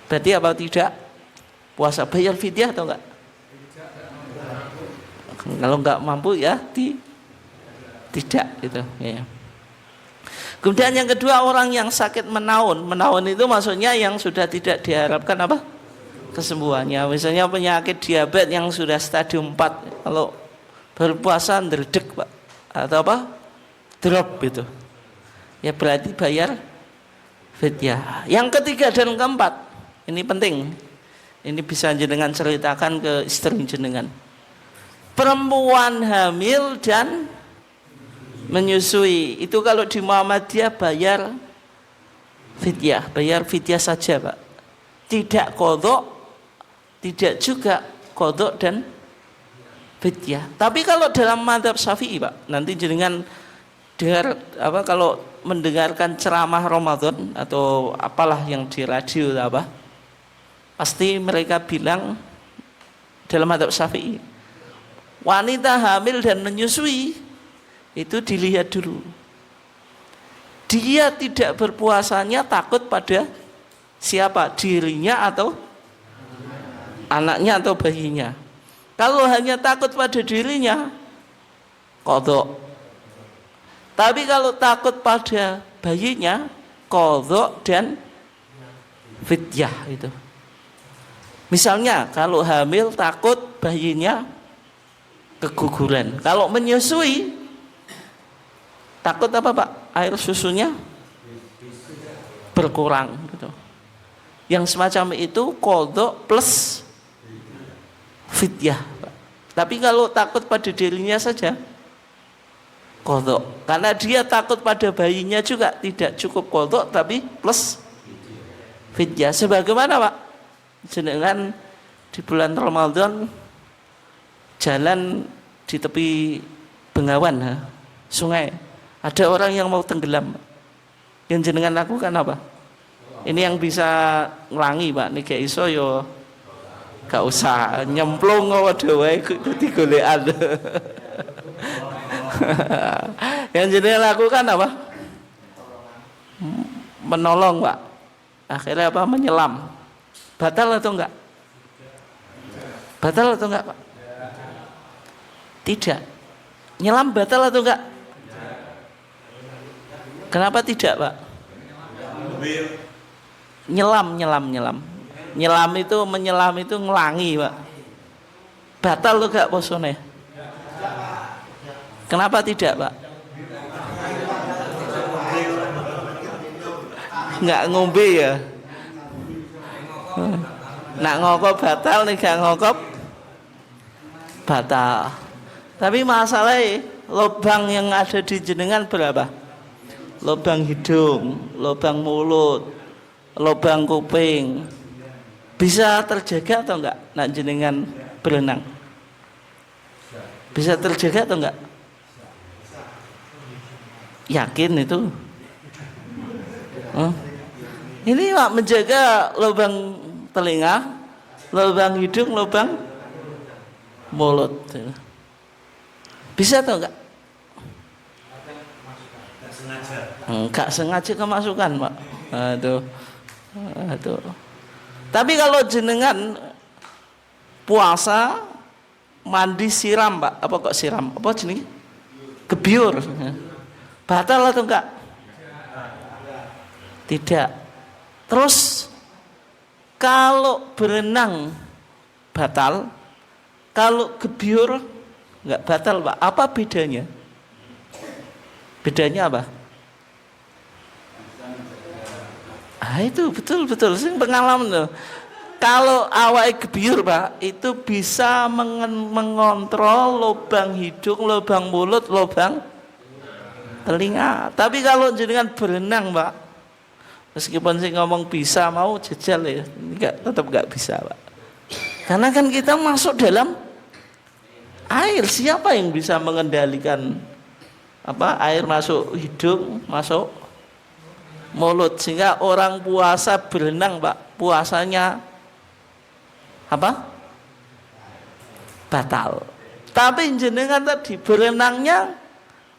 Berarti apa tidak puasa? Bayar fidyah atau enggak? Kalau nggak mampu ya tidak gitu ya. Kemudian yang kedua, orang yang sakit menaun itu maksudnya yang sudah tidak diharapkan apa kesembuhannya. Misalnya penyakit diabetes yang sudah stadium 4, kalau berpuasa ndredeg Pak, atau apa drop gitu ya, berarti bayar fidyah. Yang ketiga dan keempat ini penting, ini bisa jenengan ceritakan ke istri jenengan. Perempuan hamil dan menyusui itu kalau di Muhammadiyah bayar fidyah saja Pak, tidak qadha, tidak juga qadha dan fidyah. Tapi kalau dalam mazhab Syafi'i Pak, nanti jenengan dengar apa, kalau mendengarkan ceramah Ramadan atau apalah yang di radio apa, pasti mereka bilang dalam mazhab Syafi'i, wanita hamil dan menyusui itu dilihat dulu, dia tidak berpuasanya takut pada siapa, dirinya atau anaknya atau bayinya. Kalau hanya takut pada dirinya, qadha. Tapi kalau takut pada bayinya, qadha dan fidyah itu. Misalnya kalau hamil takut bayinya keguguran, kalau menyusui takut apa Pak? Air susunya berkurang gitu. Yang semacam itu qadha plus fidyah. Tapi kalau takut pada dirinya saja qadha, karena dia takut pada bayinya juga tidak cukup qadha tapi plus fidyah. Sebagaimana Pak jenengan di bulan Ramadan jalan di tepi Bengawan sungai, ada orang yang mau tenggelam, yang jenengan lakukan apa? Ini yang bisa nglangi Pak, nih gak iso yo gak usah nyemplung waduh wae dadi golekan. Yang jenengan lakukan apa? Menolong Pak. Akhirnya apa? Menyelam. Batal atau enggak? Batal atau enggak Pak? Tidak. Nyelam batal atau enggak? Kenapa tidak Pak? Nyelam. Menyelam itu ngelangi Pak. Batal atau enggak posone? Kenapa tidak Pak? Enggak ngombe ya. Nak ngokop batal nih, gak ngokop batal. Tapi masalahnya lubang yang ada di jenengan berapa? Lubang hidung, lubang mulut, lubang kuping. Bisa terjaga atau enggak nak jenengan berenang? Bisa terjaga atau enggak? Yakin itu? Ini Pak menjaga lubang telinga, lubang hidung, lubang mulut. Bisa atau enggak? Enggak sengaja kemasukan Pak. Aduh. Tapi kalau jenengan puasa mandi siram Pak, apa kok siram? Apa jenis? Gebyur. Batal atau enggak? Tidak. Terus kalau berenang batal, kalau gebyur enggak batal Pak. Apa bedanya? Bedanya apa? Itu betul sing pengalaman loh. Kalau awake gebyur Pak, itu bisa mengontrol lubang hidung, lubang mulut, lubang telinga. Tapi kalau jenengan berenang Pak, meskipun sih ngomong bisa mau jejal ya, tetap nggak bisa Pak. Karena kan kita masuk dalam air, siapa yang bisa mengendalikan apa air masuk hidung, masuk mulut, sehingga orang puasa berenang Pak, puasanya apa? Batal. Tapi jenengan tadi berenangnya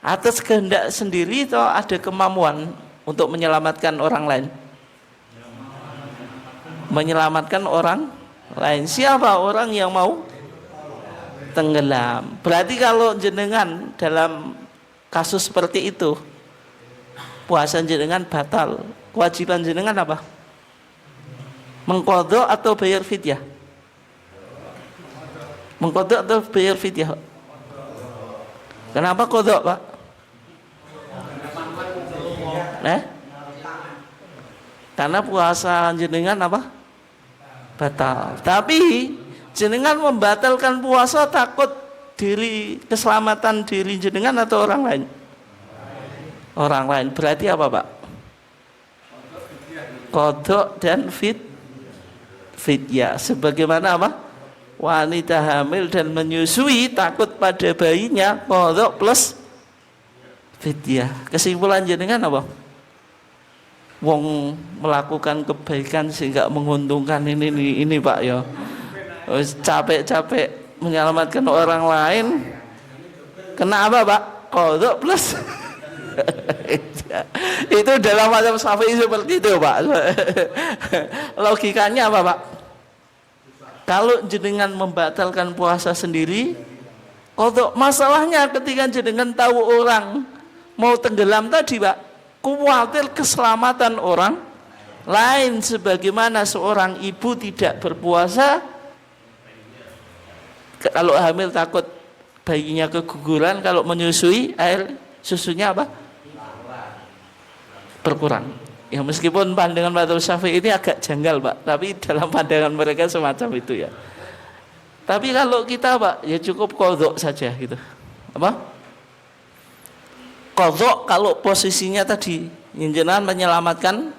atas kehendak sendiri atau ada kemampuan untuk menyelamatkan orang lain? Menyelamatkan orang lain. Siapa orang yang mau tenggelam? Berarti kalau jenengan dalam kasus seperti itu, puasa jenengan batal. Kewajiban jenengan apa? Mengqadha atau bayar fidyah? Mengqadha atau bayar fidyah? Kenapa qadha Pak? Karena puasa jenengan apa? Batal. Tapi jenengan membatalkan puasa takut keselamatan diri jenengan atau orang lain? Orang lain. Berarti apa Pak? Qadha dan fidyah. Sebagaimana apa? Wanita hamil dan menyusui takut pada bayinya, qadha plus fidyah. Kesimpulan jenengan apa? Wong melakukan kebaikan sehingga menguntungkan ini Pak ya. Capek-capek menyelamatkan orang lain, kena apa Pak? Qadha plus itu dalam mazhab Syafi'i seperti itu Pak. Logikanya apa Pak? Kalau jenengan membatalkan puasa sendiri, qadha, masalahnya ketika jenengan tahu orang mau tenggelam tadi Pak, khawatir keselamatan orang lain, sebagaimana seorang ibu tidak berpuasa kalau hamil takut bayinya keguguran, kalau menyusui air susunya apa? Berkurang. Ya meskipun pandangan mazhab Syafi'i ini agak janggal Pak, tapi dalam pandangan mereka semacam itu ya. Tapi kalau kita Pak, ya cukup qadha saja gitu. Apa? Qadha kalau posisinya tadi jenengan menyelamatkan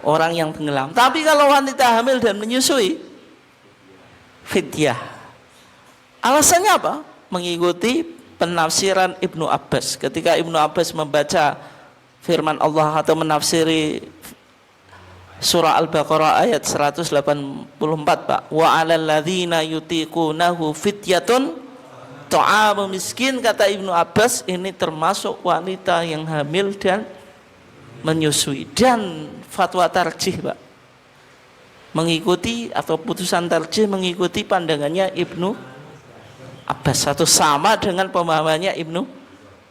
orang yang tenggelam. Tapi kalau wanita hamil dan menyusui, fidyah. Alasannya apa? Mengikuti penafsiran Ibnu Abbas. Ketika Ibnu Abbas membaca firman Allah atau menafsiri surah Al-Baqarah ayat 184, Pak. Wa 'alal ladzina yutiqunahu fidyatun ta'amu miskin, kata Ibnu Abbas, ini termasuk wanita yang hamil dan menyusui. Dan fatwa tarjih, Pak, mengikuti atau putusan tarjih mengikuti pandangannya Ibnu Abbas atau sama dengan pemahamannya Ibnu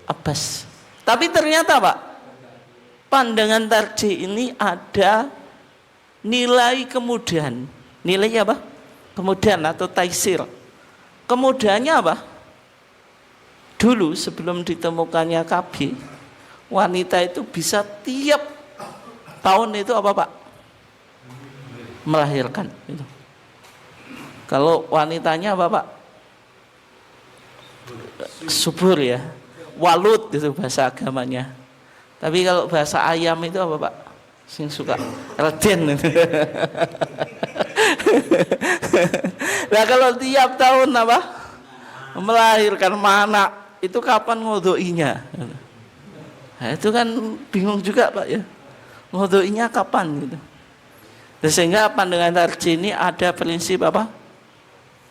Abbas. Tapi ternyata, Pak, pandangan tarjih ini ada nilai kemudahan. Nilainya apa? Kemudahan atau taisir. Kemudahannya apa? Dulu sebelum ditemukannya KB, wanita itu bisa tiap tahun itu apa, Pak? Melahirkan itu. Kalau wanitanya apa, Pak? Subur ya. Walud itu bahasa agamanya. Tapi kalau bahasa ayam itu apa, Pak? Sing suka reden. Nah, kalau tiap tahun apa? Melahirkan anak, itu kapan ngodoinya? Nah, itu kan bingung juga, Pak ya. Ngodoinya kapan gitu. Sehingga pandangan tarjih ini ada prinsip apa?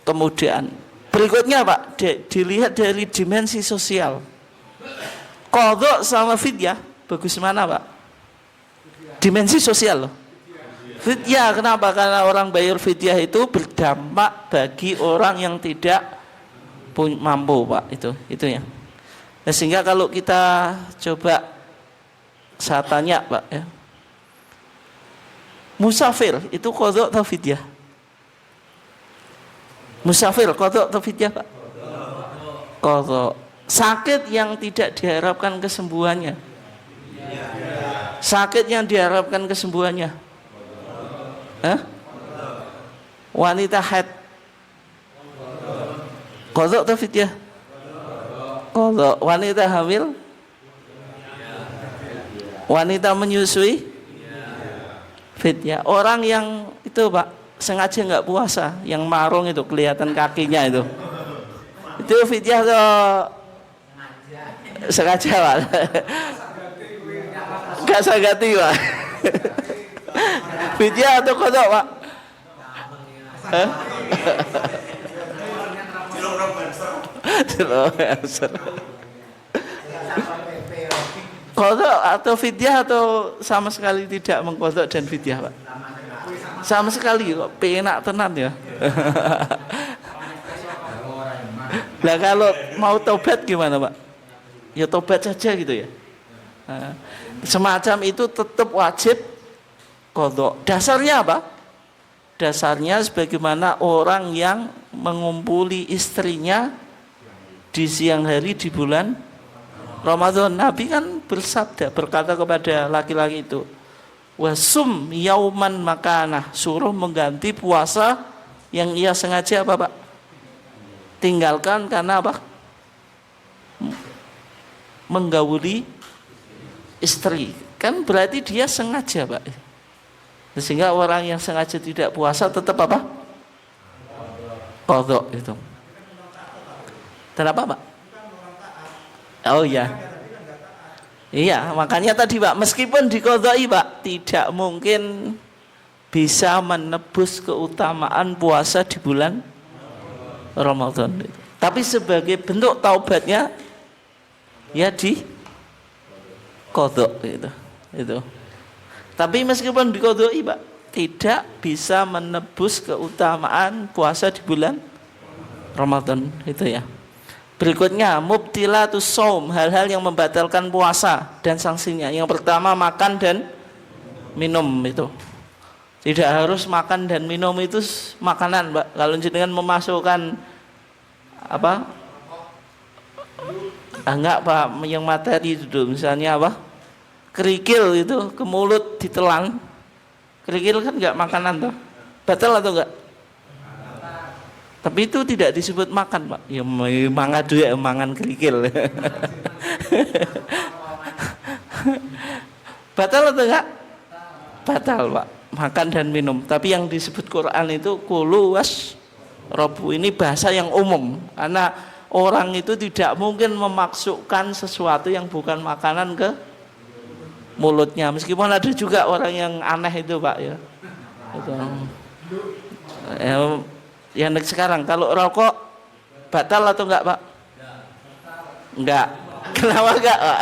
Kemudahan. Berikutnya, Pak, dilihat dari dimensi sosial. Qadha sama fidyah bagus mana, Pak? Dimensi sosial loh. Fidyah kenapa? Karena orang bayar fidyah itu berdampak bagi orang yang tidak mampu, Pak, itu ya. Nah, sehingga kalau kita coba saya tanya, Pak ya, musafir itu qadha atau fidyah? Musafir qadha atau fidyah, Pak? Qadha. Sakit yang tidak diharapkan kesembuhannya, sakit yang diharapkan kesembuhannya, wanita haid qadha atau fidyah? Qadha. Wanita hamil, wanita menyusui, fidyah. Orang yang itu, Pak, sengaja nggak puasa, yang marung itu kelihatan kakinya itu fidyah atau sengaja, Pak? Nggak sagati, Pak. Fidyah atau qadha, Pak? Qadha atau fidyah atau sama sekali tidak mengqadha dan fidyah, Pak? Sama sekali kok, penak tenan ya. Lah kalau mau tobat gimana, Pak? Ya tobat saja gitu ya. Semacam itu tetap wajib qadha. Dasarnya apa? Dasarnya sebagaimana orang yang mengumpuli istrinya di siang hari di bulan Ramadan. Nabi kan bersabda, berkata kepada laki-laki itu, wasum yauman makanah, suruh mengganti puasa yang ia sengaja apa, Pak? Tinggalkan karena apa? Menggauli istri. Kan berarti dia sengaja, Pak. Sehingga orang yang sengaja tidak puasa tetap apa? Qadha itu. Kenapa, Pak? Oh iya. Iya, makanya tadi, Pak, meskipun diqadha'i, Pak, tidak mungkin bisa menebus keutamaan puasa di bulan Ramadan. Tapi sebagai bentuk taubatnya ya di qadha gitu. Itu. Tapi meskipun diqadha'i, Pak, tidak bisa menebus keutamaan puasa di bulan Ramadan itu ya. Berikutnya mubtilatus shaum, hal-hal yang membatalkan puasa dan sanksinya. Yang pertama makan dan minum itu. Tidak harus makan dan minum itu makanan, Pak. Kalau jenengan memasukkan apa? Enggak, Pak, yang materi itu misalnya apa? Kerikil itu ke mulut ditelan. Kerikil kan enggak makanan tuh. Batal atau enggak? Tapi itu tidak disebut makan, Pak. Ya mangadu ya mangan kerikil. Batal atau enggak? batal Pak, makan dan minum. Tapi yang disebut Quran itu kulu wasrobu, ini bahasa yang umum, karena orang itu tidak mungkin memasukkan sesuatu yang bukan makanan ke mulutnya. Meskipun ada juga orang yang aneh itu Pak ya. Itu. Yang sekarang kalau rokok batal atau enggak Pak? Enggak. Kenapa enggak Pak?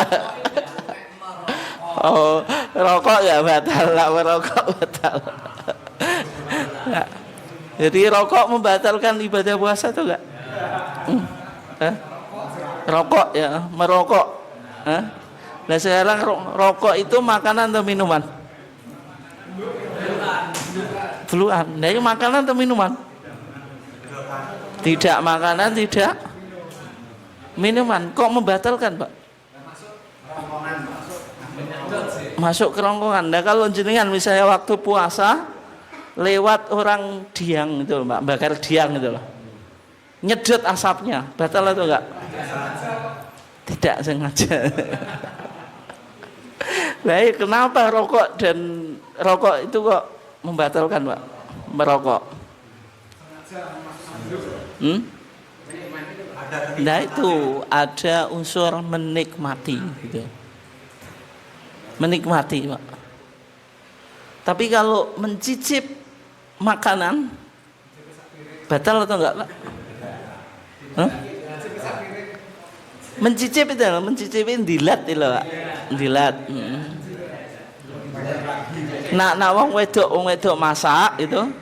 Oh, rokok enggak batal, lah merokok batal. Enggak. Jadi rokok membatalkan ibadah puasa atau enggak? Rokok ya, merokok. Nah sekarang rokok itu makanan atau minuman? Beluan. Nah itu makanan atau minuman? Tidak makanan, tidak minuman. Kok membatalkan Pak? Masuk kerongkongan. Nah kalau jenengan misalnya waktu puasa lewat orang diang itu Pak, bakar diang itu loh, nyedot asapnya, batal atau enggak? Tidak sengaja. Baik, kenapa rokok itu kok membatalkan Pak? Merokok. Nah itu ada unsur menikmati gitu. Menikmati Pak. Tapi kalau mencicip makanan batal atau enggak Pak? Mencicipin dilat itu Pak. Dilat. Nak wong wedok masak itu.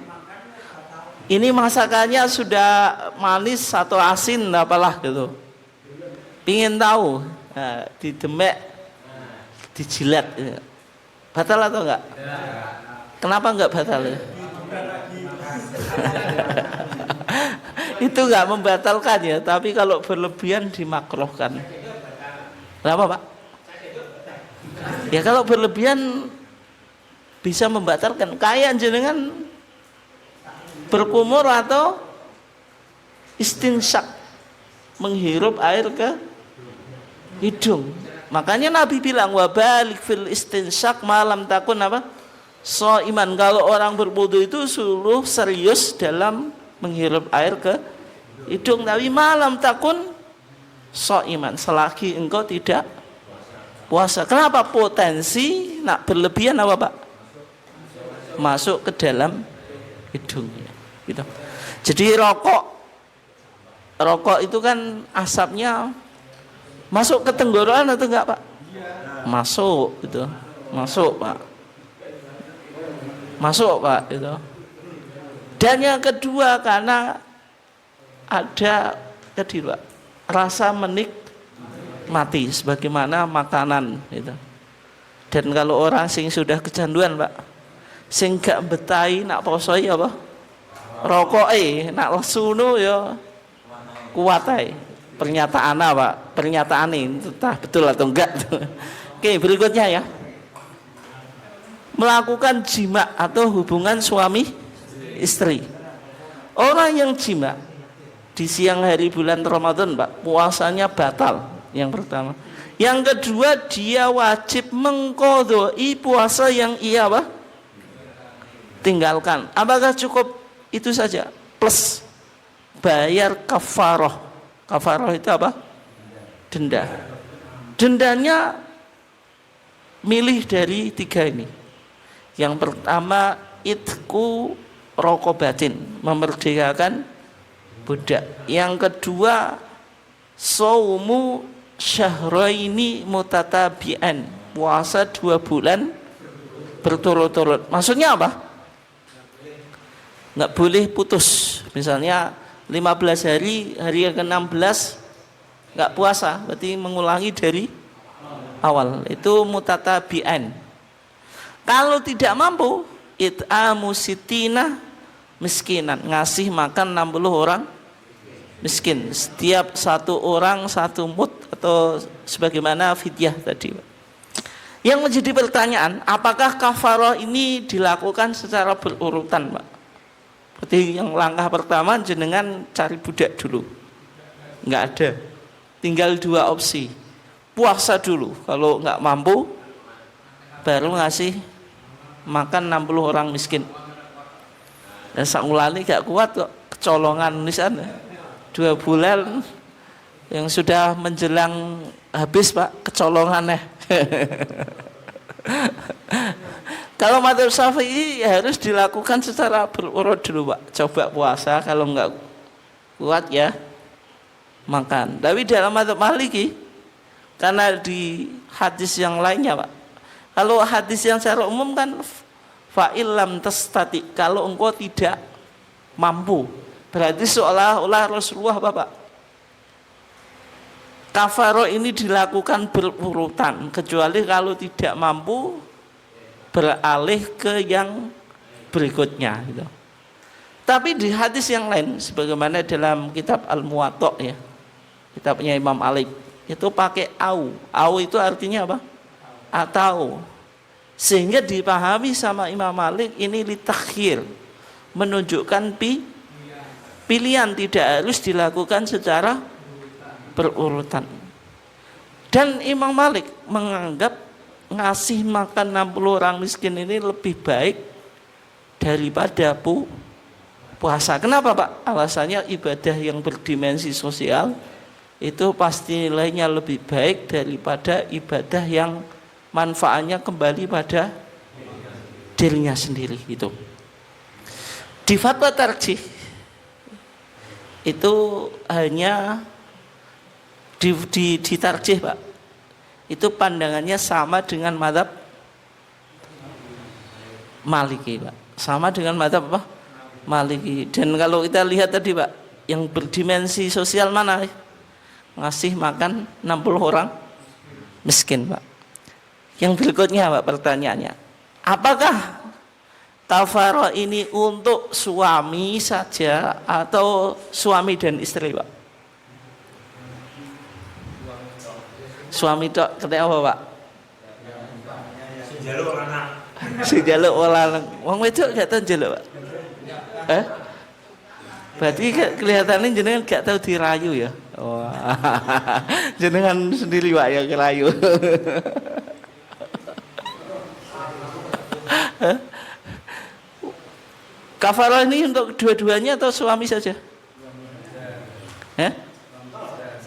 Ini masakannya sudah manis atau asin apalah gitu. Pingin tahu, nah, didemek, dijilat. Gitu. Batal atau enggak? Kenapa enggak batal? Ya? Itu enggak membatalkan ya, tapi kalau berlebihan dimakruhkan. Kenapa Pak? Ya kalau berlebihan bisa membatalkan. Kayak jenengan berkumur atau istinsyak, menghirup air ke hidung. Makanya Nabi bilang wabalik fil istinsyak malam takun apa? So iman, kalau orang berwudu itu suruh serius dalam menghirup air ke hidung, tapi malam takun so iman, selagi engkau tidak puasa. Kenapa? Potensi nak berlebihan apa Pak? Masuk ke dalam hidung gitu. Jadi rokok itu kan asapnya masuk ke tenggorokan atau enggak Pak? Masuk gitu. Masuk Pak gitu. Dan yang kedua karena ada tadi Pak, rasa menikmati sebagaimana makanan gitu. Dan kalau orang sing sudah kecanduan Pak, sing gak betahi nak poso ya apa? Rokoke nak lesunu ya kuat ae. Pernyataan apa? Pernyataan ini entah betul atau enggak. Oke, berikutnya ya. Melakukan jima atau hubungan suami istri. Orang yang jima di siang hari bulan Ramadan Pak, puasanya batal. Yang pertama. Yang kedua, dia wajib mengqadai puasa yang ia apa? Tinggalkan. Apakah cukup itu saja plus bayar kafaroh? Kafaroh itu apa? Denda. Dendanya milih dari 3 ini. Yang pertama itku rokobatin, memerdekakan budak. Yang kedua saumu syahraini mutatabi'an, puasa 2 bulan berturut-turut. Maksudnya apa? Nggak boleh putus. Misalnya 15 hari, hari yang ke-16 nggak puasa, berarti mengulangi dari awal. Itu mutatabi'an. Kalau tidak mampu, it'amu sitina miskinan, ngasih makan 60 orang miskin. Setiap 1 orang 1 mud atau sebagaimana fidyah tadi. Yang menjadi pertanyaan, apakah kafarah ini dilakukan secara berurutan Pak? Berarti yang langkah pertama jenengan cari budak dulu, nggak ada, tinggal 2 opsi, puasa dulu, kalau nggak mampu baru ngasih makan 60 orang miskin. Dan sakulani gak kuat kok, kecolongan di sana. 2 bulan yang sudah menjelang habis Pak, kecolongannya. Kalau madzhab Syafi'i harus dilakukan secara berurut dulu Pak. Coba puasa, kalau enggak kuat ya makan. Tapi dalam madzhab Maliki, karena di hadis yang lainnya Pak, kalau hadis yang secara umum kan fa'ilam tastati, kalau engkau tidak mampu, berarti seolah-olah Rasulullah Bapak kafaroh ini dilakukan berurutan, kecuali kalau tidak mampu beralih ke yang berikutnya gitu. Tapi di hadis yang lain, sebagaimana dalam kitab Al-Muwatta ya, kitabnya Imam Malik, itu pakai au. Au itu artinya apa? Atau, sehingga dipahami sama Imam Malik ini litakhir, menunjukkan pilihan, tidak harus dilakukan secara berurutan. Dan Imam Malik menganggap ngasih makan 60 orang miskin ini lebih baik daripada puasa. Kenapa Pak? Alasannya ibadah yang berdimensi sosial itu pasti nilainya lebih baik daripada ibadah yang manfaatnya kembali pada dirinya sendiri gitu. Di fatwa tarjih itu hanya di tarjih Pak, itu pandangannya sama dengan madzhab Maliki Pak, sama dengan madzhab apa? Maliki. Dan kalau kita lihat tadi Pak, yang berdimensi sosial mana? Ngasih makan 60 orang miskin Pak. Yang berikutnya Pak, pertanyaannya, apakah kafarah ini untuk suami saja atau suami dan istri Pak? Suami tok ketek apa Pak? Sing njaluk lanang. Wong wedok gak tau njaluk Pak. Berarti kelihatannya jenengan gak tahu dirayu ya. Wah. Jenengan sendiri Pak yang kerayu. Kafarah ini untuk dua-duanya atau suami saja?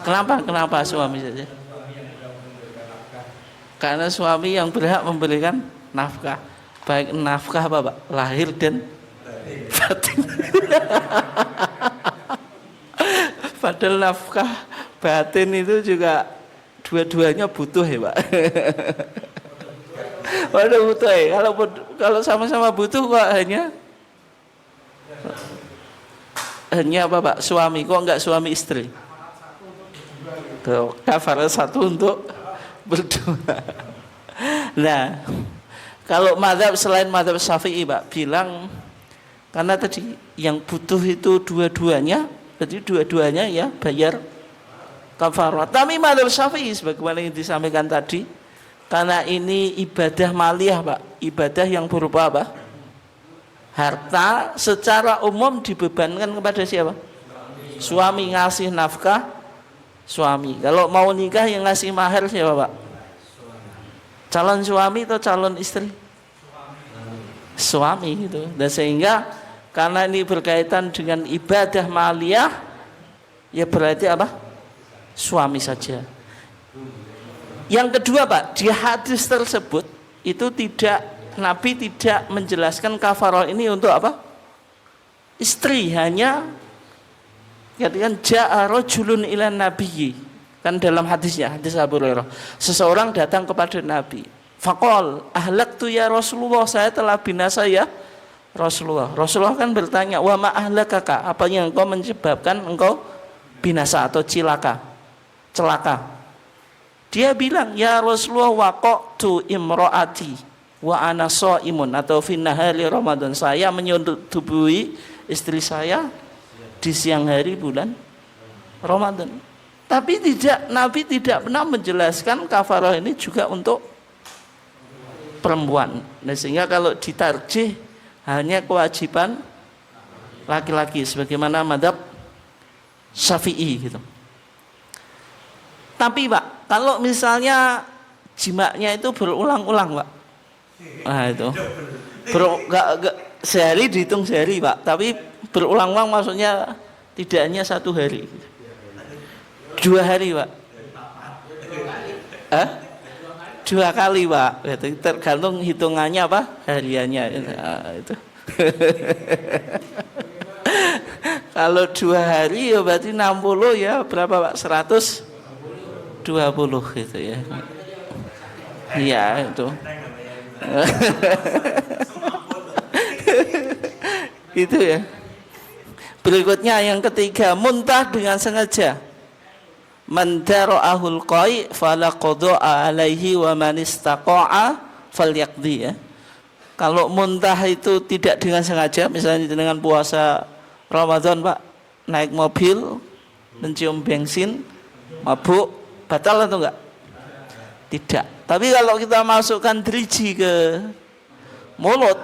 Kenapa suami saja? Karena suami yang berhak memberikan nafkah, baik nafkah apa Pak? Lahir dan batin. Padahal nafkah batin itu juga dua-duanya butuh ya Pak. Waduh butuh ya. Kalau sama-sama butuh kok hanya apa Pak? Suami, kok enggak suami istri? Tuh, kafarah satu untuk berdua. Nah, kalau madzhab selain madzhab Syafi'i Pak bilang, karena tadi yang butuh itu dua-duanya, jadi dua-duanya ya bayar kafarah. Tapi madzhab Syafi'i sebagaimana yang disampaikan tadi, karena ini ibadah maliyah Pak, ibadah yang berupa apa? Harta secara umum dibebankan kepada siapa? Suami, ngasih nafkah suami. Kalau mau nikah yang ngasih mahar siapa Pak? Calon suami atau calon istri? Suami gitu. Dan sehingga karena ini berkaitan dengan ibadah maliyah, ya berarti apa? Suami saja. Yang kedua Pak, di hadis tersebut itu Nabi tidak menjelaskan kafarah ini untuk apa? Istri, hanya katakan ja'a rajulun ila nabiyyi, kan dalam hadisnya, hadis Abu Hurairah, seseorang datang kepada Nabi, faqal ahlaktu ya Rasulullah, saya telah binasa ya Rasulullah. Rasulullah kan bertanya, wa ma ahlakaka, apa yang engkau menyebabkan engkau binasa atau celaka? Dia bilang, ya Rasulullah, waqatu imraati wa ana shaimun, atau fi nahari Ramadan, saya menyetubui istri saya di siang hari bulan Ramadan. Tapi Nabi tidak pernah menjelaskan kafarah ini juga untuk perempuan. Nah, sehingga kalau ditarjih hanya kewajiban laki-laki sebagaimana madzhab Syafi'i gitu. Tapi Pak, kalau misalnya jimaknya itu berulang-ulang Pak, nah itu Enggak sehari dihitung sehari Pak, tapi berulang-ulang maksudnya tidak hanya 1 hari, 2 hari Pak. 2 kali Pak, itu tergantung hitungannya apa hariannya itu. Kalau 2 hari ya berarti 60 ya berapa Pak? 120 gitu ya. Iya itu. Itu ya. Berikutnya yang ketiga, muntah dengan sengaja. Man dara'ahul qai fala qada'a alaihi wa man istaqa'a falyaqdi ya. Kalau muntah itu tidak dengan sengaja, misalnya dengan puasa Ramadan Pak, naik mobil mencium bensin, mabuk, batal atau enggak? Tidak. Tapi kalau kita masukkan driji ke mulut,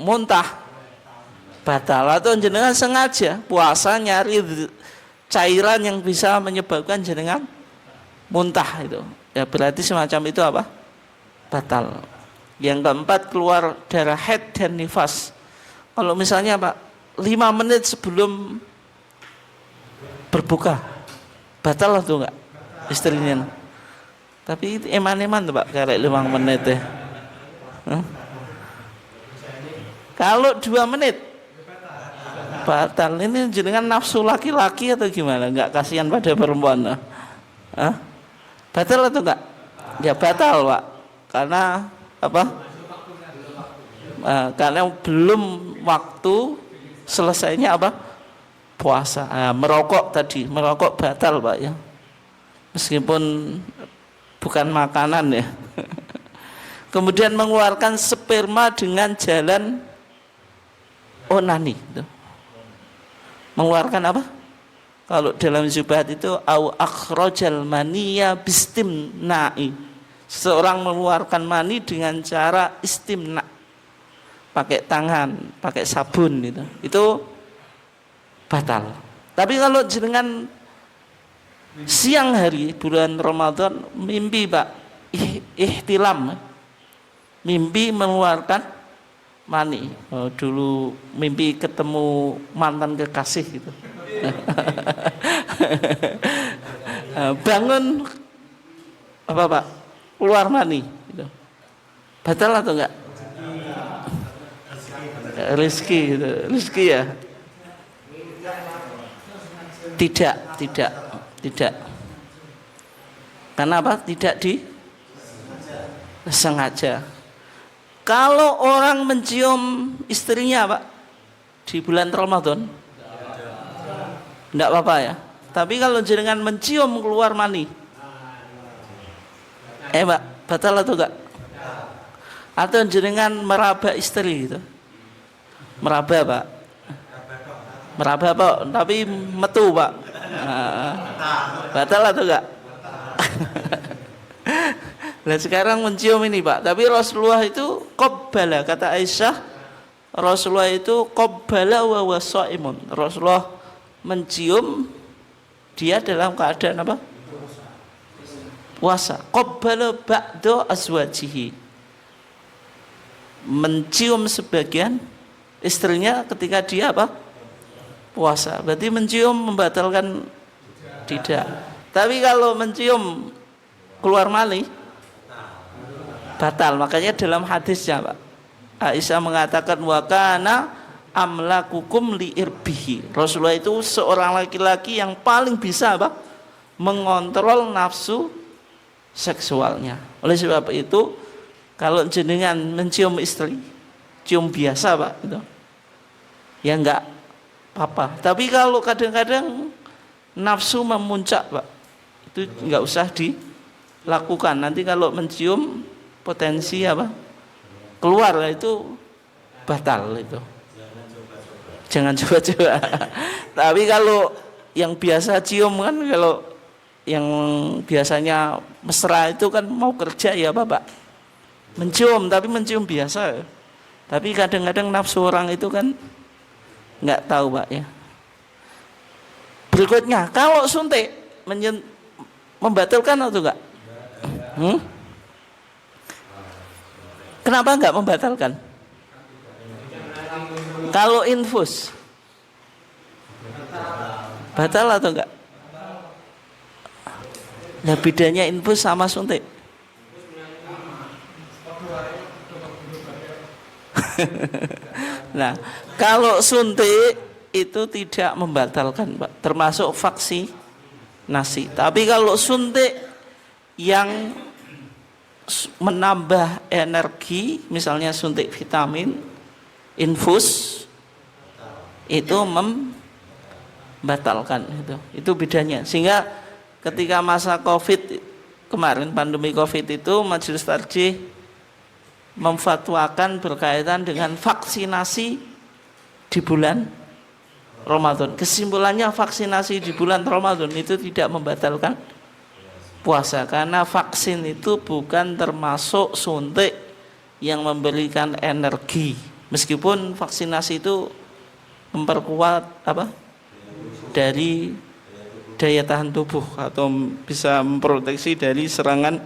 muntah, batal. Atau jenengan sengaja puasa nyari cairan yang bisa menyebabkan jenengan muntah itu, ya berarti semacam itu apa? Batal. Yang keempat, keluar darah haid dan nifas. Kalau misalnya Pak 5 menit sebelum berbuka, batal atau enggak istrinya? Tapi itu eman-eman tuh Pak, karek 5 menit ya. Kalau 2 menit batal. Ini jenengan nafsu laki-laki atau gimana? Enggak kasihan pada perempuan? Batal atau enggak? Ya batal Pak. Karena apa? Karena belum waktu selesainya apa? Puasa. Merokok tadi, merokok batal Pak ya. Meskipun bukan makanan ya. Kemudian mengeluarkan sperma dengan jalan onani. Mengeluarkan apa? Kalau dalam Zubahat itu au akhrajal maniya bistimna'i. Seseorang mengeluarkan mani dengan cara istimna, pakai tangan, pakai sabun gitu. Itu batal. Tapi kalau jenengan siang hari bulan Ramadan mimpi Pak, ihtilam, mimpi mengeluarkan mani. Dulu mimpi ketemu mantan kekasih gitu. Bangun apa Pak? Keluar mani gitu. Batal atau enggak? Rizki gitu. Rizki ya? Tidak. Karena apa? Tidak disengaja. Kalau orang mencium istrinya Pak di bulan Ramadan, enggak apa-apa ya. Tapi kalau jenengan mencium keluar mani, Pak, batal atau enggak? Atau jenengan meraba istri gitu? Meraba Pak. Meraba Pak, tapi metu Pak. Batal atau enggak? Nah sekarang mencium ini Pak, tapi Rasulullah itu qabbala, kata Aisyah, Rasulullah itu qabbala wa huwa shaimun. Rasulullah mencium dia dalam keadaan apa? Puasa. Qabbala ba'da azwajihi. Mencium sebagian istrinya ketika dia apa? Puasa. Berarti mencium membatalkan? Tidak. Tapi kalau mencium keluar mani batal. Makanya dalam hadisnya Pak, Aisyah mengatakan wa kana amlakukum li irbihi. Rasulullah itu seorang laki-laki yang paling bisa apa? Mengontrol nafsu seksualnya. Oleh sebab itu kalau jenengan mencium istri, cium biasa Pak gitu, ya enggak apa-apa. Tapi kalau kadang-kadang nafsu memuncak Pak, itu enggak usah dilakukan. Nanti kalau mencium potensi apa? Keluar, itu batal itu. Jangan coba-coba. Tapi kalau yang biasa cium kan, kalau yang biasanya mesra itu kan mau kerja ya Bapak, mencium, tapi mencium biasa. Tapi kadang-kadang nafsu orang itu kan nggak tahu Pak ya. Berikutnya, kalau suntik membatalkan atau enggak? Kenapa enggak membatalkan? Kalau infus batal atau enggak? Nah, bedanya infus sama suntik. Nah, kalau suntik itu tidak membatalkan, Pak. Termasuk vaksinasi. Tapi kalau suntik yang menambah energi, misalnya suntik vitamin, infus, itu membatalkan. Itu bedanya. Sehingga ketika masa COVID kemarin, pandemi COVID itu, Majelis Tarjih memfatwakan berkaitan dengan vaksinasi di bulan Ramadan. Kesimpulannya vaksinasi di bulan Ramadan itu tidak membatalkan puasa, karena vaksin itu bukan termasuk suntik yang memberikan energi. Meskipun vaksinasi itu memperkuat dari daya tahan tubuh atau bisa memproteksi dari serangan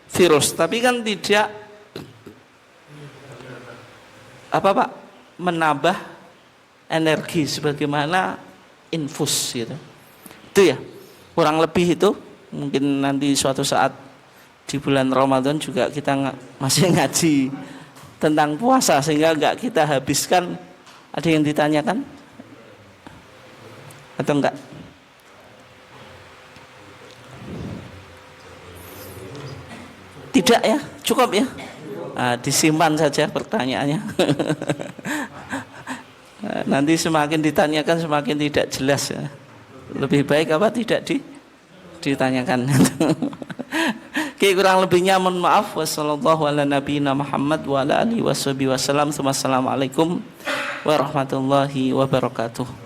virus, tapi kan tidak menambah energi sebagaimana infus gitu. Itu ya, kurang lebih itu. Mungkin nanti suatu saat di bulan Ramadan juga kita masih ngaji tentang puasa sehingga enggak kita habiskan. Ada yang ditanyakan atau enggak? Tidak ya, cukup ya. Nah, disimpan saja pertanyaannya. Nanti semakin ditanyakan semakin tidak jelas ya. Lebih baik tidak ditanyakan. Oke, kurang lebihnya mohon maaf. Wassalamualaikum warahmatullahi wabarakatuh.